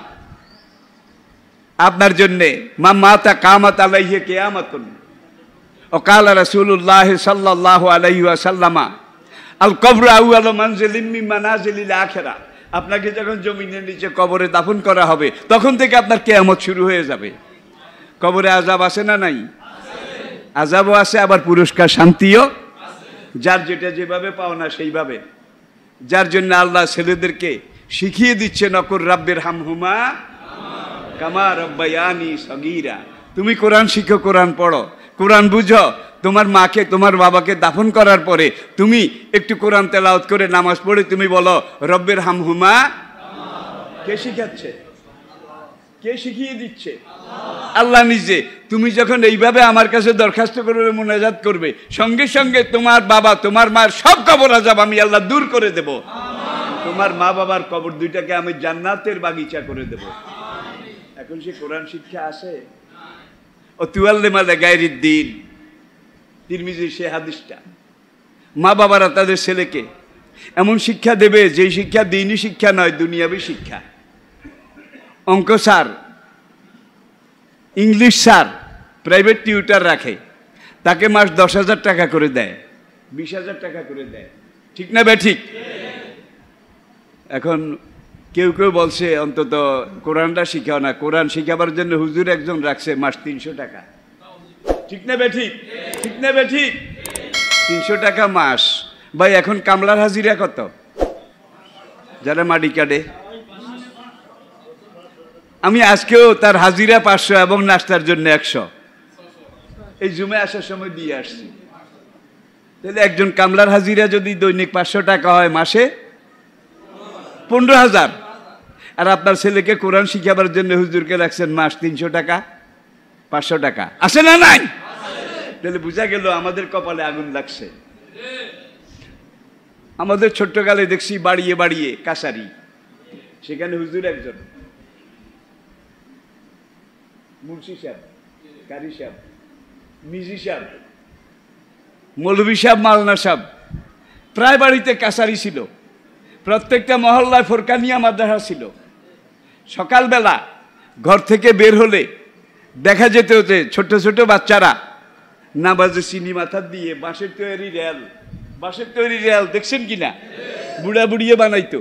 আপনার জন্যে মা মাতা কামাত আলাইহি কিয়ামাতুন ওয়াকালা রাসূলুল্লাহ সাল্লাল্লাহু আলাইহি ওয়াসাল্লামা আল কবর আউয়ালু মানজিলিম মিন মানাজিলিল আখিরাহ। আপনাকে যখন জমিনের নিচে কবরে দাফন করা হবে তখন থেকে আপনার কিয়ামত শুরু হয়ে যাবে। কবরে আযাব আছে না নাই? আযাবও আছে, আবার পুরস্কার শান্তিও। যার যেটা যেভাবে পাওনা সেইভাবে। যার জন্য আল্লাহ ছেলেদেরকে শিখিয়ে দিচ্ছে নকর রাব্বির হামহুমা কামা রব্বায়ানি সগীরা। তুমি কোরআন শিখো, কোরআন পড়ো, কোরআন বুঝো। তোমার মাকে তোমার বাবাকে দাফন করার পরে তুমি একটু কোরআন তেলাওয়াত করে নামাজ পড়ে তুমি বলো রব্বির হামহুমা। কে শিখাচ্ছে? কে শিখিয়ে দিচ্ছে? আল্লাহ নিজে। তুমি যখন এইভাবে আমার কাছে দরখাস্ত করবে, মুনাজাত করবে, সঙ্গে সঙ্গে তোমার বাবা তোমার মার সব কবর আযাব আমি আল্লাহ দূর করে দেব। তোমার মা বাবার কবর দুইটাকে আমি জান্নাতের বাগিচা করে দেব। এখন সে কোরআন শিক্ষা আছে? ও তুয়াল্লিমা গায়রিদ দ্বীন, তিরমিজির সে হাদিসটা। মা বাবারা তাদের ছেলেকে এমন শিক্ষা দেবে যে শিক্ষা দ্বীনি শিক্ষা নয়, দুনিয়াবী শিক্ষা। অঙ্ক sir, English sir private tutor রাখে, তাকে মাস 10,000 টাকা করে দেয়, 20,000 টাকা করে দেয়, ঠিক না বেঠিক? এখন কেউ কেউ বলছে অন্তত কোরআনটা শিখাও না, কোরআন শিখাবার জন্য হুজুর একজন রাখছে মাস 300 টাকা, ঠিক না বেঠিক? ঠিক না বেঠিক? 300 টাকা মাস। ভাই এখন কামলার হাজিরা কত? যারা মাটি কাটে, আমি আজকেও তার হাজিরা 500 এবং নাস্তার জন্য 100 এই জুমে আসার সময় দিয়ে আসছি। তাহলে একজন কামলার হাজিরা যদি দৈনিক 500 টাকা হয়, মাসে 15,000। আর আপনার ছেলেকে কোরআন শিখাবার জন্য হুজুরকে রাখছেন মাস 300 টাকা, 500 টাকা। আছে না নাই? তাহলে বোঝা গেল আমাদের কপালে আগুন লাগছে। আমাদের ছোট্টকালে দেখছি বাড়িয়ে বাড়িয়ে কাছারি, সেখানে হুজুর একজন, মুন্সি সাহেব, কারি সাহেব, মিজি সাহেব, মৌলভী সাহেব, মাওলানা সাহেব, প্রায় বাড়িতে কাছারি ছিল। প্রত্যেকটা মহল্লায় ফোরকানিয়া মাদ্রাসা ছিল। সকালবেলা ঘর থেকে বের হলে দেখা যেত যে ছোট ছোট বাচ্চারা নামাজে চিনি মাথা দিয়ে বাঁশের তৈরি রেল, বাঁশের তৈরি রেল দেখছেন কিনা? বুড়া বুড়িয়ে বানাইতো।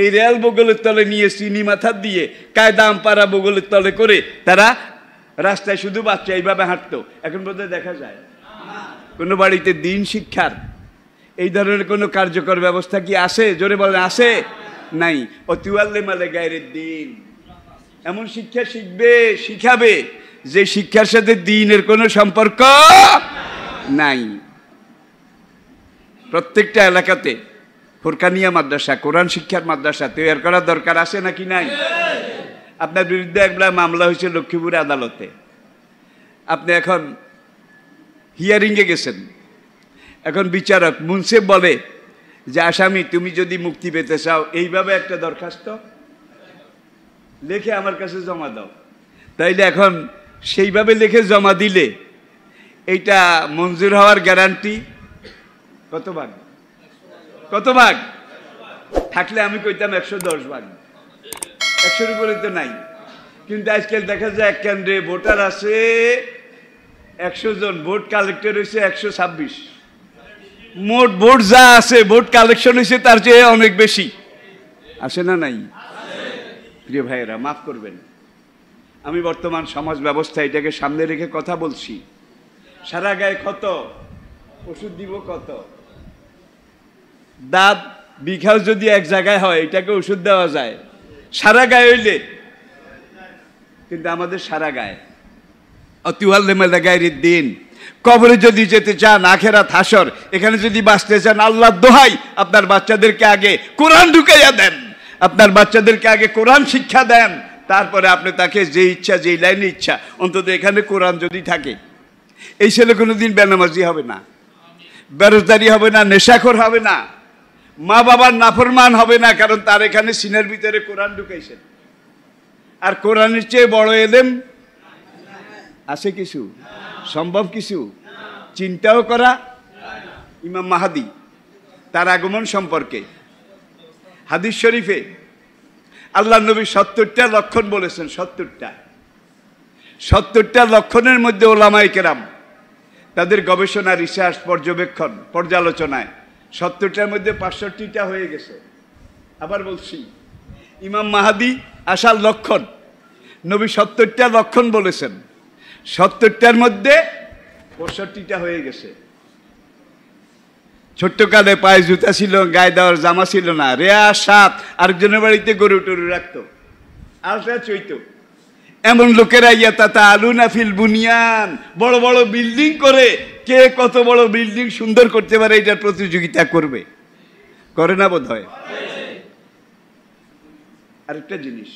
এই রেল বগলের তলে নিয়ে চিনি মাথা দিয়ে কায়দাম পাড়া বগলের তলে করে তারা রাস্তায় শুধু বাচ্চা এইভাবে হাঁটতো। এখন বোধহয় দেখা যায় কোনো বাড়িতে দিন শিক্ষার এই ধরনের কোনো কার্যকর ব্যবস্থা কি আছে? জোরে বলেন, আছে? নাই। ও তুয়াল্লিমালে গায়রিদ দ্বীন, এমন শিক্ষা শিখবে, শিখাবে যে শিক্ষার সাথে দ্বীনের কোনো সম্পর্ক নাই। প্রত্যেকটা এলাকাতে ফোরকানিয়া মাদ্রাসা, কোরআন শিক্ষার মাদ্রাসা তৈরি করার দরকার আছে নাকি নাই? আপনার বিরুদ্ধে একবার মামলা হয়েছে লক্ষ্মীপুর আদালতে। আপনি এখন হিয়ারিংয়ে গেছেন, এখন বিচারক মুন্সিফ বলে যে আসামি তুমি যদি মুক্তি পেতে চাও এইভাবে একটা দরখাস্ত লিখে আমার কাছে জমা দাও। তাইলে এখন সেইভাবে লিখে জমা দিলে এইটা মঞ্জুর হওয়ার গ্যারান্টি কত ভাগ? কত ভাগ থাকলে আমি কইতাম 110 ভাগ, 100-এর উপরে তো নাই। কিন্তু আজকাল দেখা যায় এক কেন্দ্রে ভোটার আছে 100 জন, ভোট কালেক্টর হয়েছে 126। মোট ভোট যা আছে, ভোট কালেকশন হয়েছে তার চেয়ে অনেক বেশি। আসে না নাই? প্রিয় ভাইয়েরা, মাফ করবেন, আমি বর্তমান সমাজ ব্যবস্থা এটাকে সামনে রেখে কথা বলছি। সারা গায়ে ক্ষত, ওষুধ দিব কত? দাঁত বিঘাও যদি এক জায়গায় হয় এটাকে ওষুধ দেওয়া যায়, সারা গায়ে হইলে। কিন্তু আমাদের সারা গায়ে অতিওয়াল্লেমাদাগাইর দিন। কবরে যদি যেতে চান, আখেরাত হাসর, এখানে যদি বাঁচতে চান, আল্লাহর দোহাই আপনার বাচ্চাদেরকে আগে কোরআন ঢুকাইয়া দেন, আপনার বাচ্চাদেরকে আগে কোরআন শিক্ষা দেন, তারপরে আপনি তাকে যে ইচ্ছা, যে লাইনে ইচ্ছা, অন্তত এখানে কোরআন যদি থাকে, এই ছেলে কোনোদিন বেনামাজি হবে না, বেরোজগারি হবে না, নেশাখোর হবে না, মা বাবার নাফরমান হবে না, কারণ তার এখানে সিনের ভিতরে কোরআন ঢুকাইছেন। আর কোরআনের চেয়ে বড় এলেম আছে কিছু? সম্ভব কিছু? চিন্তাও করা। ইমাম মাহাদি, তার আগমন সম্পর্কে হাদিস শরীফে আল্লাহ নবী 70টা লক্ষণ বলেছেন। 70টা লক্ষণের মধ্যে ওলামায়ে কেরাম তাদের গবেষণা, রিসার্চ, পর্যবেক্ষণ, পর্যালোচনায় 70টার মধ্যে 65টা হয়ে গেছে। আবার বলছি, ইমাম মাহাদি আসার লক্ষণ নবী 70টা লক্ষণ বলেছেন, 70টার মধ্যে 65টা হয়ে গেছে। ছোট্টকালে পায়ে জুতা ছিল, গায়ে দেওয়ার জামা ছিল না, রেয়া সাত, আরেকজনের বাড়িতে গরু টরু রাখতো, আলটা চৈত। এমন লোকেরা ইয়াতা আলুনা ফিল বুনিয়ান, বড় বড় বিল্ডিং করে, কে কত বড় বিল্ডিং সুন্দর করতে পারে এটার প্রতিযোগিতা করবে, করে না বোধ হয়? আরেকটা জিনিস,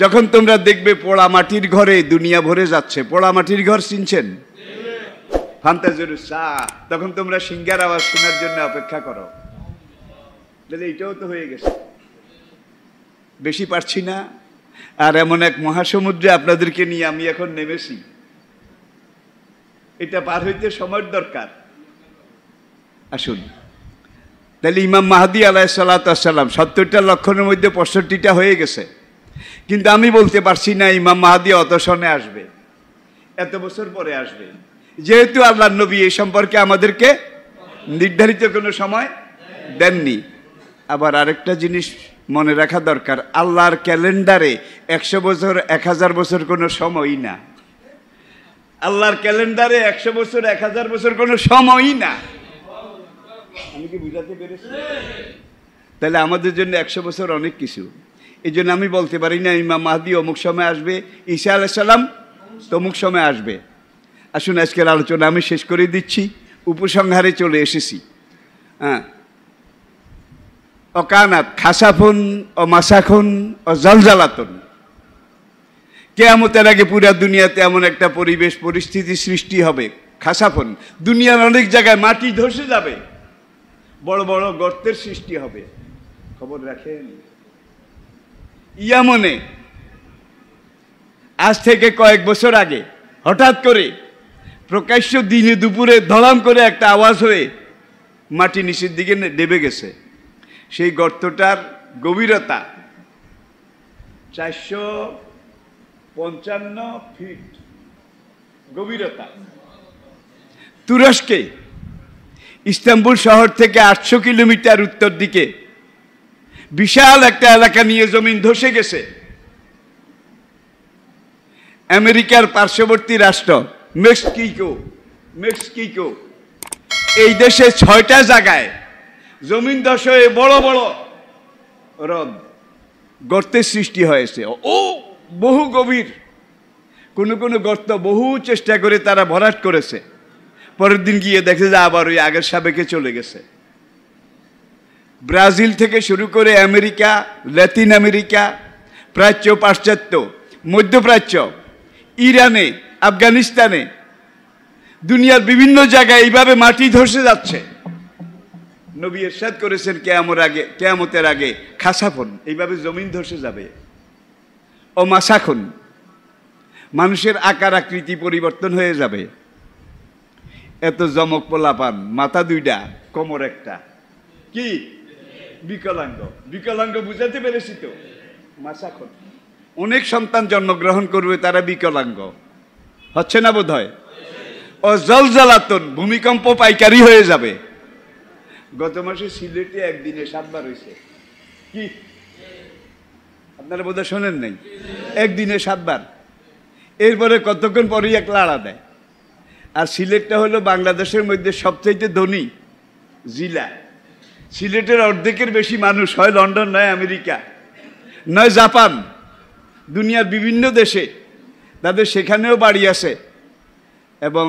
যখন তোমরা দেখবে পোড়া মাটির ঘরে দুনিয়া ভরে যাচ্ছে, পোড়া মাটির ঘর চিনছেন? তখন তোমরা সিঙ্গার আওয়াজ শোনার জন্য অপেক্ষা করো। এটাও তো হয়ে গেছে, বেশি পারছি না। আর এমন এক মহাসমুদ্রে আপনাদেরকে নিয়ে আমি এখন নেমেছি, এটা পার হইতে সময়ের দরকার। আসুন তাহলে ইমাম মাহদী আলাইহিস সালাতু ওয়াস সালাম 70টা লক্ষণের মধ্যে 65টা হয়ে গেছে। কিন্তু আমি বলতে পারছি না ইমাম মাহদী অত সনে আসবে, এত বছর পরে আসবে, যেহেতু আল্লাহর নবী এই সম্পর্কে আমাদেরকে নির্ধারিত কোনো সময় দেননি। আবার আরেকটা জিনিস মনে রাখা দরকার, আল্লাহর ক্যালেন্ডারে 100 বছর 1000 বছর কোনো সময়ই না। আল্লাহর ক্যালেন্ডারে 100 বছর 1000 বছর কোনো সময়ই না। আমি কি বুঝাতে পেরেছি? তাহলে আমাদের জন্য 100 বছর অনেক কিছু। এই জন্য আমি বলতে পারি না ইমাম মাহদী অমুক সময় আসবে, ঈসা আলাইহিস সালাম তমুক সময় আসবে। আসুন আজকের আলোচনা আমি শেষ করে দিচ্ছি, উপসংহারে চলে এসেছি। হ্যাঁ, অকানাত খাসাফুন ও মাসাখুন ও জলজালাতুন, কিয়ামতের আগে পুরা দুনিয়াতে এমন একটা পরিবেশ পরিস্থিতি সৃষ্টি হবে, খাসাফুন, দুনিয়ার অনেক জায়গায় মাটি ধসে যাবে, বড় বড় গর্তের সৃষ্টি হবে। খবর রাখেন, ইয়ামনে আজ থেকে কয়েক বছর আগে হঠাৎ করে প্রকাশ্য দিনে দুপুরে ধড়াম করে একটা আওয়াজ হয়ে মাটি নিচের দিকে নেমে গেছে। সেই গর্তটার গভীরতা 455 ফিট গভীরতা। তুরস্কে ইস্তাম্বুল শহর থেকে 800 কিলোমিটার উত্তর দিকে বিশাল একটা এলাকা নিয়ে জমিন ধসে গেছে। আমেরিকার পার্শ্ববর্তী রাষ্ট্র মেক্সিকো, এই দেশে 6টা জায়গায় জমিন ধস হয়ে বড় বড় হ্রদ, গর্তের সৃষ্টি হয়েছে। ও বহু গভীর, কোনো কোনো গর্ত বহু চেষ্টা করে তারা ভরাট করেছে, পরের দিন গিয়ে দেখে যে আবার ওই আগের সাবেকে চলে গেছে। ব্রাজিল থেকে শুরু করে আমেরিকা, লাতিন আমেরিকা, প্রাচ্য, পাশ্চাত্য, মধ্যপ্রাচ্য, ইরানে, আফগানিস্তানে, দুনিয়ার বিভিন্ন জায়গায় এইভাবে মাটি ধসে যাচ্ছে। নবী ইরশাদ করেছেন কিয়ামতের আগে খাসাফুন, এইভাবে জমিন ধসে যাবে। ও মাসাখুন, মানুষের আকার আকৃতি পরিবর্তন হয়ে যাবে। এত জমক পোলাপান, মাথা 2টা, কোমর একটা, কি বিকলাঙ্গ বুঝাতে পেরেছি তো? মাসাখুন, অনেক সন্তান জন্মগ্রহণ করবে, তারা বিকলাঙ্গ হচ্ছে না বোধ হয়? ও জলজালাতন, ভূমিকম্প পাইকারি হয়ে যাবে। গত মাসে সিলেটে একদিনে 7 বার হয়েছে। কি আপনারা বোধহয় শোনেন নাই? একদিনে 7 বার। এরপরে কতক্ষণ পরেই এক লাড়া দেয়। আর সিলেটটা হলো বাংলাদেশের মধ্যে সবচাইতে ধনী জেলা। সিলেটের অর্ধেকের বেশি মানুষ হয় লন্ডন, নয় আমেরিকা, নয় জাপান, দুনিয়ার বিভিন্ন দেশে তাদের সেখানেও বাড়ি আছে। এবং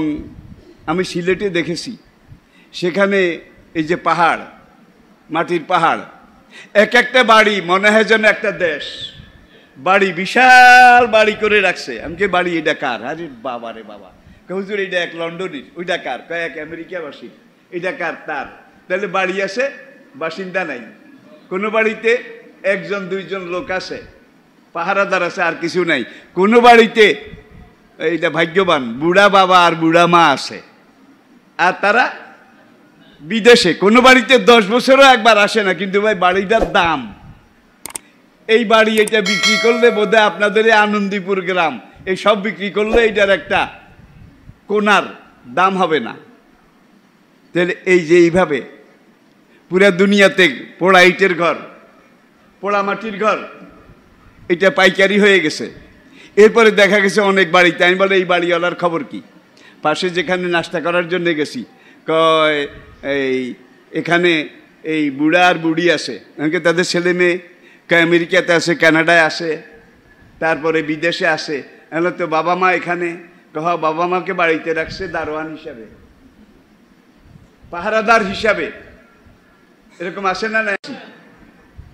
আমি সিলেটে দেখেছি, সেখানে এই যে পাহাড়, মাটির পাহাড়, এক একটা বাড়ি মনে হয় যেন একটা দেশ। বাড়ি বিশাল বাড়ি করে রাখছে। আমি কে বাড়ি এটা কার? আরে বাবা রে বাবা, হুজুর এটা এক লন্ডনের, ওইটা কার? এক আমেরিকাবাসী, এটা কার? তার। তাহলে বাড়ি আছে, বাসিন্দা নাই। কোনো বাড়িতে 1 2 জন লোক আছে, পাহারাদার আছে, আর কিছু নাই। কোনো বাড়িতে এইটা ভাগ্যবান বুড়া বাবা আর বুড়া মা আছে, আর তারা বিদেশে। কোনো বাড়িতে 10 বছরও একবার আসে না, কিন্তু ভাই বাড়িটার দাম। এই বাড়ি এটা বিক্রি করলে বোধহয় আপনাদের আনন্দীপুর গ্রাম এই সব বিক্রি করলে এটার একটা কোনার দাম হবে না। তাহলে এই যে এইভাবে পুরা দুনিয়াতে পোড়া ইটের ঘর, পোড়া মাটির ঘর, এটা পাইকারি হয়ে গেছে। এরপরে দেখা গেছে অনেক বাড়িতে, আমি বলে এই বাড়িওয়ালার খবর কি? পাশে যেখানে নাস্তা করার জন্য গেছি, কয় এখানে এই বুড়া আর বুড়ি আছে, এমনকি তাদের ছেলে মেয়ে আমেরিকাতে আছে, কানাডায় আছে, তারপরে বিদেশে আছে। এগুলো তো বাবা মা এখানে, বাবা মাকে বাড়িতে রাখছে দারোয়ান হিসাবে, পাহারাদার হিসাবে। এরকম আসে না? না,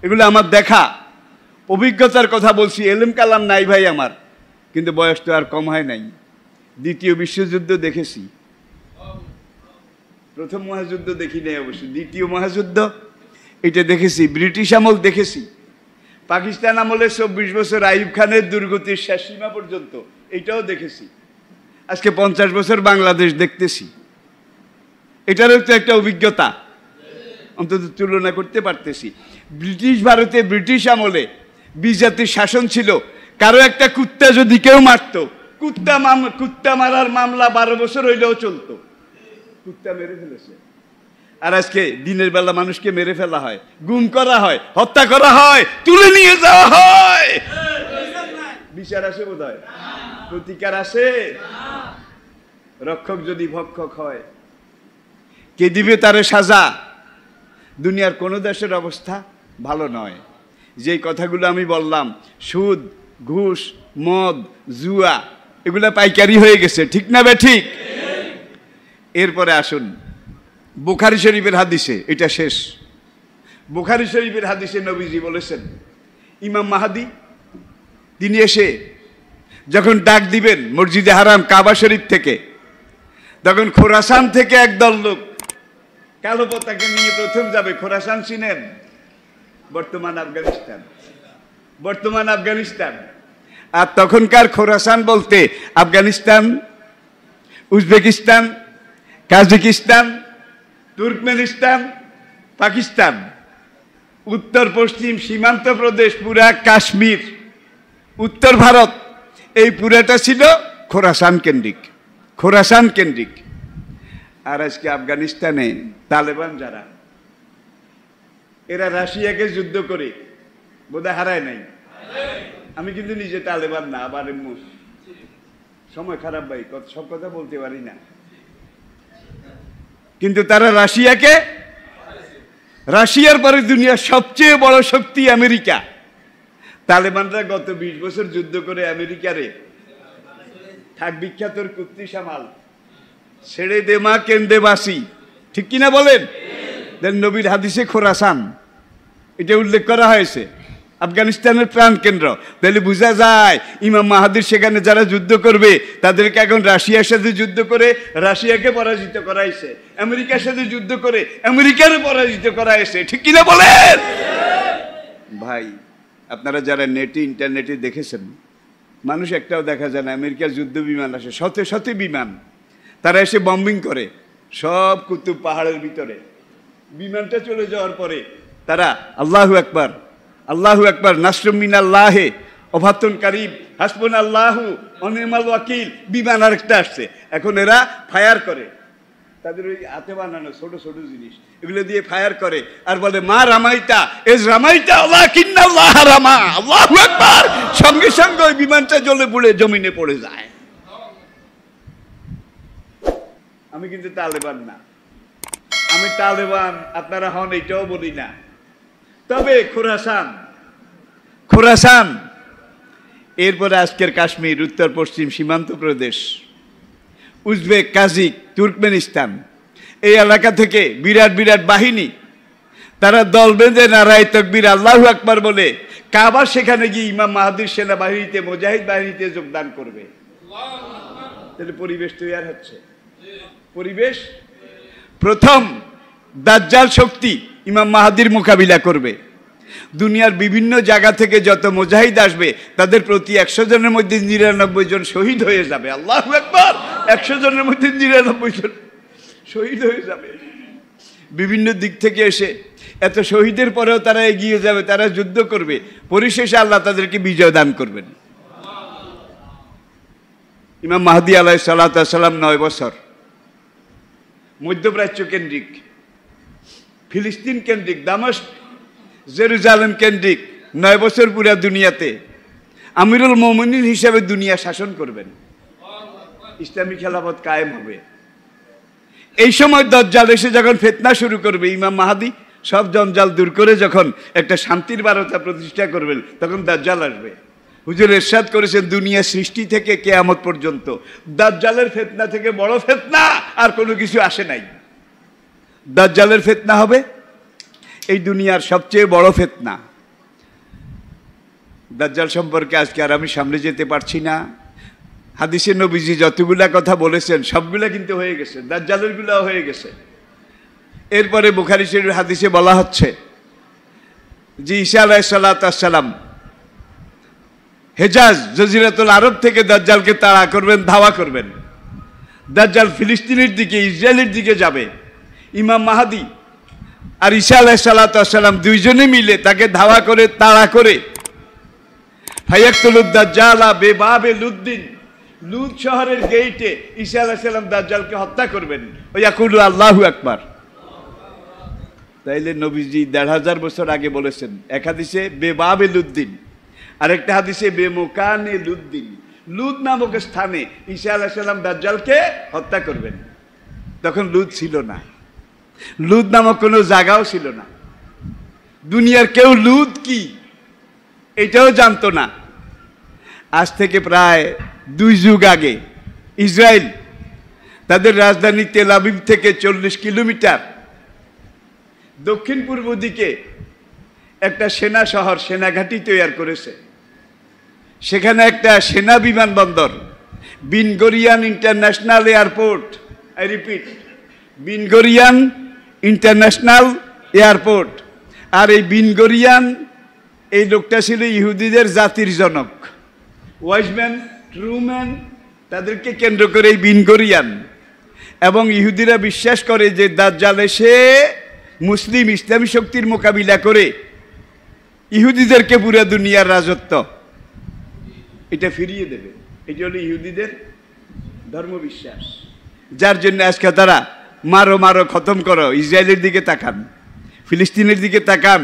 এগুলো আমার দেখা অভিজ্ঞতার কথা বলছি। এলেম কালাম নাই ভাই আমার, কিন্তু বয়স তো আর কম হয় নাই। 2য় বিশ্বযুদ্ধ দেখেছি, 1ম মহাযুদ্ধ দেখি নাই অবশ্য, 2য় মহাযুদ্ধ এটা দেখেছি। ব্রিটিশ আমল দেখেছি, পাকিস্তান আমলে 24 বছর আইয়ুব খানের দুর্গতির শেষ সীমা পর্যন্ত, এটাও দেখেছি। আজকে 50 বছর বাংলাদেশ দেখতেছি। এটারও তো একটা অভিজ্ঞতা, অন্তত তুলনা করতে পারতেছি। ব্রিটিশ ভারতে ব্রিটিশ আমলে বিজাতির শাসন ছিল। কারো একটা কুত্তা যদি কেউ মারতো, কুত্তা মারার মামলা 12 বছর হইলেও চলতো। কুত্তা মেরে ফেলেছে। আর আজকে দিনের বেলা মানুষকে মেরে ফেলা হয়, গুম করা হয়, হত্যা করা হয়, তুলে নিয়ে যাওয়া হয়। বিচার আসে বোধ হয়? প্রতিকার আসে? রক্ষক যদি ভক্ষক হয়, কে দিবে তারে সাজা? দুনিয়ার কোনো দেশের অবস্থা ভালো নয়। যেই কথাগুলো আমি বললাম, সুদ, ঘুষ, মদ, জুয়া, এগুলো পাইকারি হয়ে গেছে, ঠিক না ঠিক? এরপরে আসুন বুখারী শরীফের হাদিসে, এটা শেষ। বুখারী শরীফের হাদিসে নবীজি বলেছেন, ইমাম মাহাদি তিনি এসে যখন ডাক দিবেন মসজিদে হারাম কাবা শরীফ থেকে, তখন খোরাসান থেকে একদল লোক কালো পতাকা নিয়ে প্রথম যাবে। খোরাসান চিনেন? বর্তমান আফগানিস্তান। আর তখনকার খোরাসান বলতে Afghanistan, Uzbekistan, Kazakhstan, Turkmenistan, Pakistan, উত্তর পশ্চিম সীমান্ত প্রদেশ, পুরা কাশ্মীর, উত্তর ভারত, এই পুরাটা ছিল খোরাসান কেন্দ্রিক। আর আজকে আফগানিস্তানে তালেবান যারা, এরা রাশিয়াকে যুদ্ধ করে বোধহয় হারায় নাই। আমি কিন্তু নিজে তালেবান না, আবার সময় খারাপ ভাই, সব কথা বলতে পারি না, কিন্তু তারা রাশিয়ার পরে দুনিয়ার সবচেয়ে বড় শক্তি আমেরিকা। তালেবানরা গত 20 বছর যুদ্ধ করে আমেরিকারে থাক বিখ্যাতর কুত্তি সামাল, ছেড়ে দে মা কেন্দে বাসি, ঠিক কিনা বলেন? নবীর হাদিসে খোরাসান এটা উল্লেখ করা হয়েছে, আফগানিস্তানের প্রাণ কেন্দ্র। তাহলে বোঝা যায় ইমাম মাহাদির সেখানে যারা যুদ্ধ করবে তাদেরকে এখন রাশিয়ার সাথে যুদ্ধ করে রাশিয়াকে পরাজিত করাইছে, আমেরিকার সাথে যুদ্ধ করে আমেরিকারে পরাজিত করাইছে, ঠিক কিনা বলেন? ভাই আপনারা যারা নেটে ইন্টারনেটে দেখেছেন, মানুষ একটাও দেখা যায় না। আমেরিকার যুদ্ধ বিমান আসে, শত বিমান, তারা এসে বম্বিং করে সব কুতুব পাহাড়ের ভিতরে। বিমানটা চলে যাওয়ার পরে তারা আল্লাহু আকবার, নাসরুম মিনাল্লাহি অফাতুন কারিম, হাসবুনাল্লাহু ওয়া নি'মাল ওয়াকিল, বিমান আরেকটা আসছে। এখন এরা ফায়ার করে, তাদের ওই হাতে বানানো ছোট ছোট জিনিস, এগুলো দিয়ে ফায়ার করে আর বলে মা রামাইতা এজ রামাইতা ওয়ালাকিন্নাল্লাহ রামা, আল্লাহু আকবার। সঙ্গে সঙ্গে ওই বিমানটা জ্বলে পুড়ে জমিনে পড়ে যায়। আমি কিন্তু তালেবান না, আমি তালেবান আপনারা হন এটাও বলি না। তবে খোরাসান, খোরাসান, এরপরে আজকের কাশ্মীর, উত্তর পশ্চিম সীমান্ত প্রদেশ, উজবেক, কাজিক, তুর্কমেনিস্তান, এই এলাকা থেকে বিরাট বিরাট বাহিনী, তারা দল বেঁধে নারায়ে তাকবীর আল্লাহু আকবার বলে কাবার সেখানে গিয়ে ইমাম মাহদীর সেনাবাহিনীতে, মুজাহিদ বাহিনীতে যোগদান করবে। তাহলে পরিবেশ তৈরি হচ্ছে। পরিবেশ, প্রথম দাজ্জাল শক্তি ইমাম মাহদীর মোকাবিলা করবে। দুনিয়ার বিভিন্ন জায়গা থেকে যত মুজাহিদ আসবে তাদের প্রতি 100 জনের মধ্যে 99 জন শহীদ হয়ে যাবে। আল্লাহু আকবার। 100 জনের মধ্যে 99 জন শহীদ হয়ে যাবে। বিভিন্ন দিক থেকে এসে এত শহীদের পরেও তারা এগিয়ে যাবে, তারা যুদ্ধ করবে, পরিশেষে আল্লাহ তাদেরকে বিজয় দান করবেন। ইমাম মাহদী আলাইহিস সালাতু ওয়াস সালাম 9 বছর মধ্যপ্রাচ্য কেন্দ্রিক, ফিলিস্তিন কেন্দ্রিক, দামেস্ক, জেরুজালেম কেন্দ্রিক 9 বছর পুরা দুনিয়াতে আমিরুল মুমিনিন হিসেবে দুনিয়া শাসন করবেন। ইসলামী খেলাফত কায়েম হবে। এই সময় দাজ্জাল এসে যখন ফিতনা শুরু করবে, ইমাম মাহদী সব জঞ্জাল দূর করে যখন একটা শান্তির বারতা প্রতিষ্ঠা করবেন, তখন দাজ্জাল আসবে। হুজুর ইরশাদ করেছেন দুনিয়া সৃষ্টি থেকে কিয়ামত পর্যন্ত দাজ্জালের ফিতনা থেকে বড় ফিতনা আর কোনো কিছু আসে নাই। দাজ্জালের ফিতনা হবে এই দুনিয়ার সবচেয়ে বড় ফিতনা। দাজ্জাল সম্পর্কে আজকে আর আমি সামনে যেতে পারছি না। হাদিসে নবীজি যতগুলা কথা বলেছেন সবগুলা কিন্তু হয়ে গেছে, দাজ্জালের গুলাও হয়ে গেছে। এরপরে বুখারী শরীফের হাদিসে বলা হচ্ছে যে ঈসা আলাইহিস সালাতু ওয়াস সালাম হেজাজ, জজিরাতুল আরব থেকে দাজ্জালকে তাড়া করবেন, ধাওয়া করবেন। দাজ্জাল ফিলিস্তিনের দিকে, ইসরায়েলের দিকে যাবে। ইমাম মাহদী আর ঈসা আলাইহিস সালাতু ওয়াস সালাম দুইজনে মিলে তাকে ধাওয়া করে, তাড়া করে ফায়াকতুলুদ দাজ্জালা বিবাবে লুদ্দিন, লুদ শহরের গেইটে ঈসা আলাইহিস সালাম দাজ্জালকে হত্যা করবেন। ওয়ায়াকুলু আল্লাহু আকবার। তাইলে নবীজি ১৫০০ বছর আগে বলেছেন, এক হাদিসে বেবাবে লুদ্দিন, আরেকটা হাদিসে বেমুকানে লুদ্দিন, লুদ নামক স্থানে ঈসা আলাইহিস সালাম দাজ্জালকে হত্যা করবেন। তখন লুদ ছিল না, লুদ নামক কোনো জায়গাও ছিল না। দুনিয়ার কেউ লুদ কি এটাও জানতো না। আজ থেকে প্রায় 2 যুগ আগে ইসরায়েল তাদের রাজধানী তেল আবিব থেকে 40 কিলোমিটার দক্ষিণ পূর্ব দিকে একটা সেনা শহর, সেনাঘাঁটি তৈরি করেছে। সেখানে একটা সেনা বিমানবন্দর, Ben Gurion international airport, I repeat, Ben Gurion international airport. আর এই বিন গরিয়ান, এই লোকটা ছিল ইহুদিদের জাতির জনক, ওয়াইজম্যান, ট্রুম্যান, তাদেরকে কেন্দ্র করে এই বিন গরিয়ান। এবং ইহুদিরা বিশ্বাস করে যে দাজ্জাল এসে মুসলিম ইসলামী শক্তির মোকাবিলা করে ইহুদিদেরকে পুরো দুনিয়ার রাজত্ব এটা ফিরিয়ে দেবে। এটি হলো ইহুদিদের ধর্মবিশ্বাস, যার জন্য আজকে তারা মারো মারো, খতম করো। ইসরায়েলের দিকে তাকান, ফিলিস্তিনের দিকে তাকান,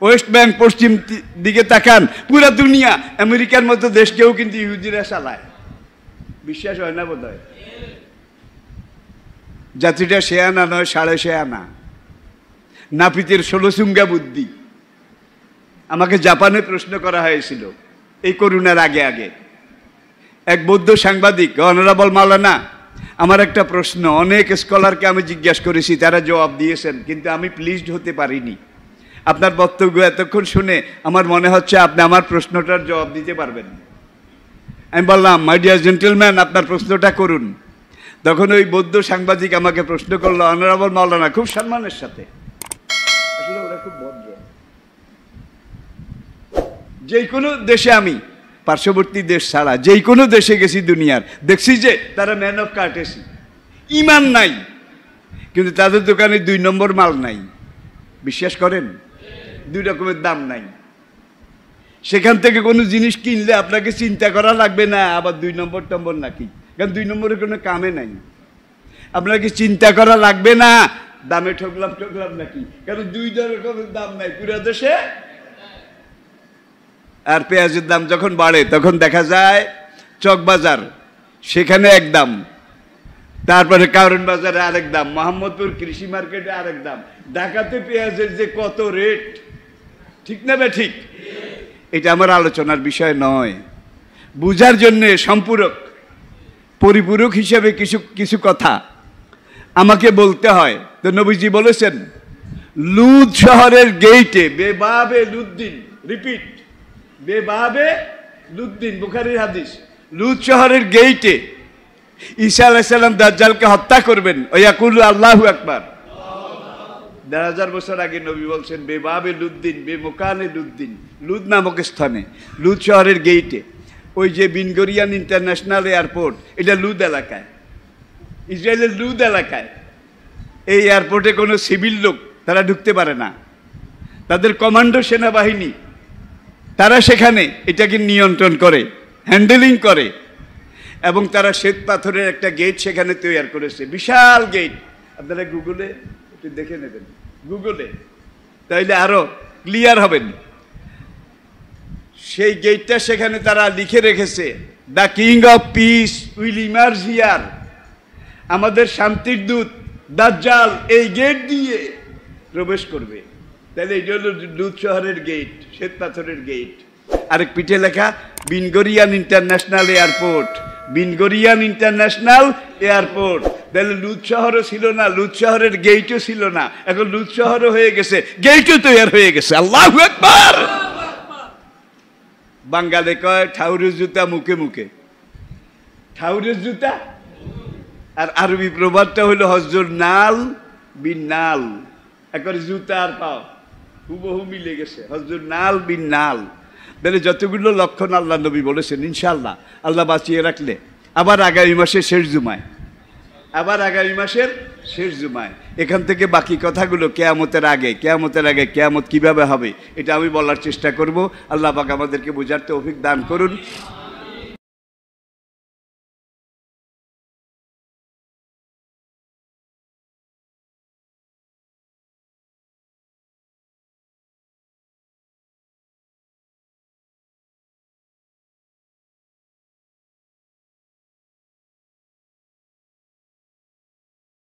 ওয়েস্ট ব্যাংক পশ্চিম দিকে তাকান, পুরা দুনিয়া, আমেরিকার মতো দেশকেও কিন্তু ইহুদিরা চালায়। বিশ্বাস হয় না বোধ হয়? জাতিটা শেয়ানা নয়, 6.5 আনা। নাপিতের 16 চুঙ্গা বুদ্ধি। আমাকে জাপানে প্রশ্ন করা হয়েছিল এই করোনার আগে আগে, এক বৌদ্ধ সাংবাদিক, অনারেবল মাওলানা, আমার একটা প্রশ্ন অনেক স্কলারকে আমি জিজ্ঞাসা করেছি, তারা জবাব দিয়েছেন, কিন্তু আমি প্লিজড হতে পারিনি। আপনার বক্তব্য এতক্ষণ শুনে আমার মনে হচ্ছে আপনি আমার প্রশ্নটার জবাব দিতে পারবেন। আমি বললাম, মাই ডিয়ার জেন্টলম্যান, আপনার প্রশ্নটা করুন। তখন ওই বৌদ্ধ সাংবাদিক আমাকে প্রশ্ন করলো, অনারেবল মাওলানা, খুব সম্মানের সাথে, আসলে ওরা খুব ভদ্র, যে কোনো দেশে, আমি পার্শ্ববর্তী দেশ ছাড়া যে কোনো দেশে গেছি দুনিয়ার, দেখছি যে তারা ম্যান অফ কার্টেসি, ইমান নাই, কিন্তু তাদের দোকানে 2 নম্বর মাল নাই। বিশ্বাস করেন? 2 রকমের দাম নাই। সেখান থেকে কোনো জিনিস কিনলে আপনাকে চিন্তা করা লাগবে না আবার 2 নম্বর টম্বর নাকি, কারণ 2 নম্বরের কোনো কামে নাই। আপনাকে চিন্তা করা লাগবে না দামে ঠকলাম নাকি, কারণ 2 রকমের দাম নাই পুরো দেশে। আর পেঁয়াজের দাম যখন বাড়ে তখন দেখা যায় চকবাজার সেখানে এক দাম, তারপরে কারণ বাজারে আরেক দাম, মোহাম্মদপুর কৃষি মার্কেটে আরেক দাম। ঢাকাতে পেঁয়াজের যে কত রেট, ঠিক না বে ঠিক? এটা আমার আলোচনার বিষয় নয়, বুঝার জন্যে সম্পূরক পরিপূরক হিসেবে কিছু কিছু কথা আমাকে বলতে হয়। তো নবীজি বলেছেন লুদ শহরের গেইটে বেবাবে লুদ্দিন, রিপিট, বেবাবে লুদ্দিন, বুখারীর হাদিস। লুদ শহরের গেইটে ঈসা আলাইহিস সালাম দাজ্জালকে হত্যা করবেন, ওয়াকুল আল্লাহু আকবার। 1000 বছর আগে নবী বলছেন বেবাবে লুদ্দিন, বেমকানে লুদ্দিন, লুদ নামক স্থানে, লুদ শহরের গেইটে। ওই যে বিন গরিয়ান ইন্টারন্যাশনাল এয়ারপোর্ট, এটা লুদ এলাকায়, ইসরায়েলের লুদ এলাকায়। এই এয়ারপোর্টে কোনো সিভিল লোক তারা ঢুকতে পারে না, তাদের কমান্ডো সেনাবাহিনী তারা সেখানে এটাকে নিয়ন্ত্রণ করে, হ্যান্ডেলিং করে, এবং তারা শ্বেত পাথরের একটা গেট সেখানে তৈরি করেছে, বিশাল গেট। আপনারা গুগলে একটু দেখে নেবেন, গুগলে, তাইলে আরো ক্লিয়ার হবেন। সেই গেটটা সেখানে তারা লিখে রেখেছে, the king of piece will emerge here, আমাদের শান্তির দূত দাজ্জাল এই গেট দিয়ে প্রবেশ করবে। তাহলে এটা হলো লুদ শহরের গেট, শ্বেত পাথরের গেট। আরেক পিঠে লেখা বিন গরিয়ান ইন্টারন্যাশনাল এয়ারপোর্ট, বিন গরিয়ান ইন্টারন্যাশনাল এয়ারপোর্ট। তাহলে লুদ শহরও ছিল না, লুদ শহরের গেটও ছিল না, এখন লুদ শহরও হয়ে গেছে, গেটও তৈরি হয়ে গেছে। আল্লাহু আকবার। বাঙালি কয় ঠাউরের জুতা মুখে মুখে, ঠাউরের জুতা। আর আরবি প্রবাদটা হলো হজর নাল বিন নাল, একবার জুতা আর পাও হুবহু মিলে গেছে, হজর নাল বিন নাল। তাহলে যতগুলো লক্ষণ আল্লাহ নবী বলেছেন, ইনশাআল্লাহ আল্লাহ বাঁচিয়ে রাখলে আবার আগামী মাসের শেষ জুমায়, আবার আগামী মাসের শেষ জুমায় এখান থেকে বাকি কথাগুলো কিয়ামতের আগে কিয়ামত কিভাবে হবে এটা আমি বলার চেষ্টা করব। আল্লাহ পাক আমাদেরকে বোঝার তৌফিক দান করুন।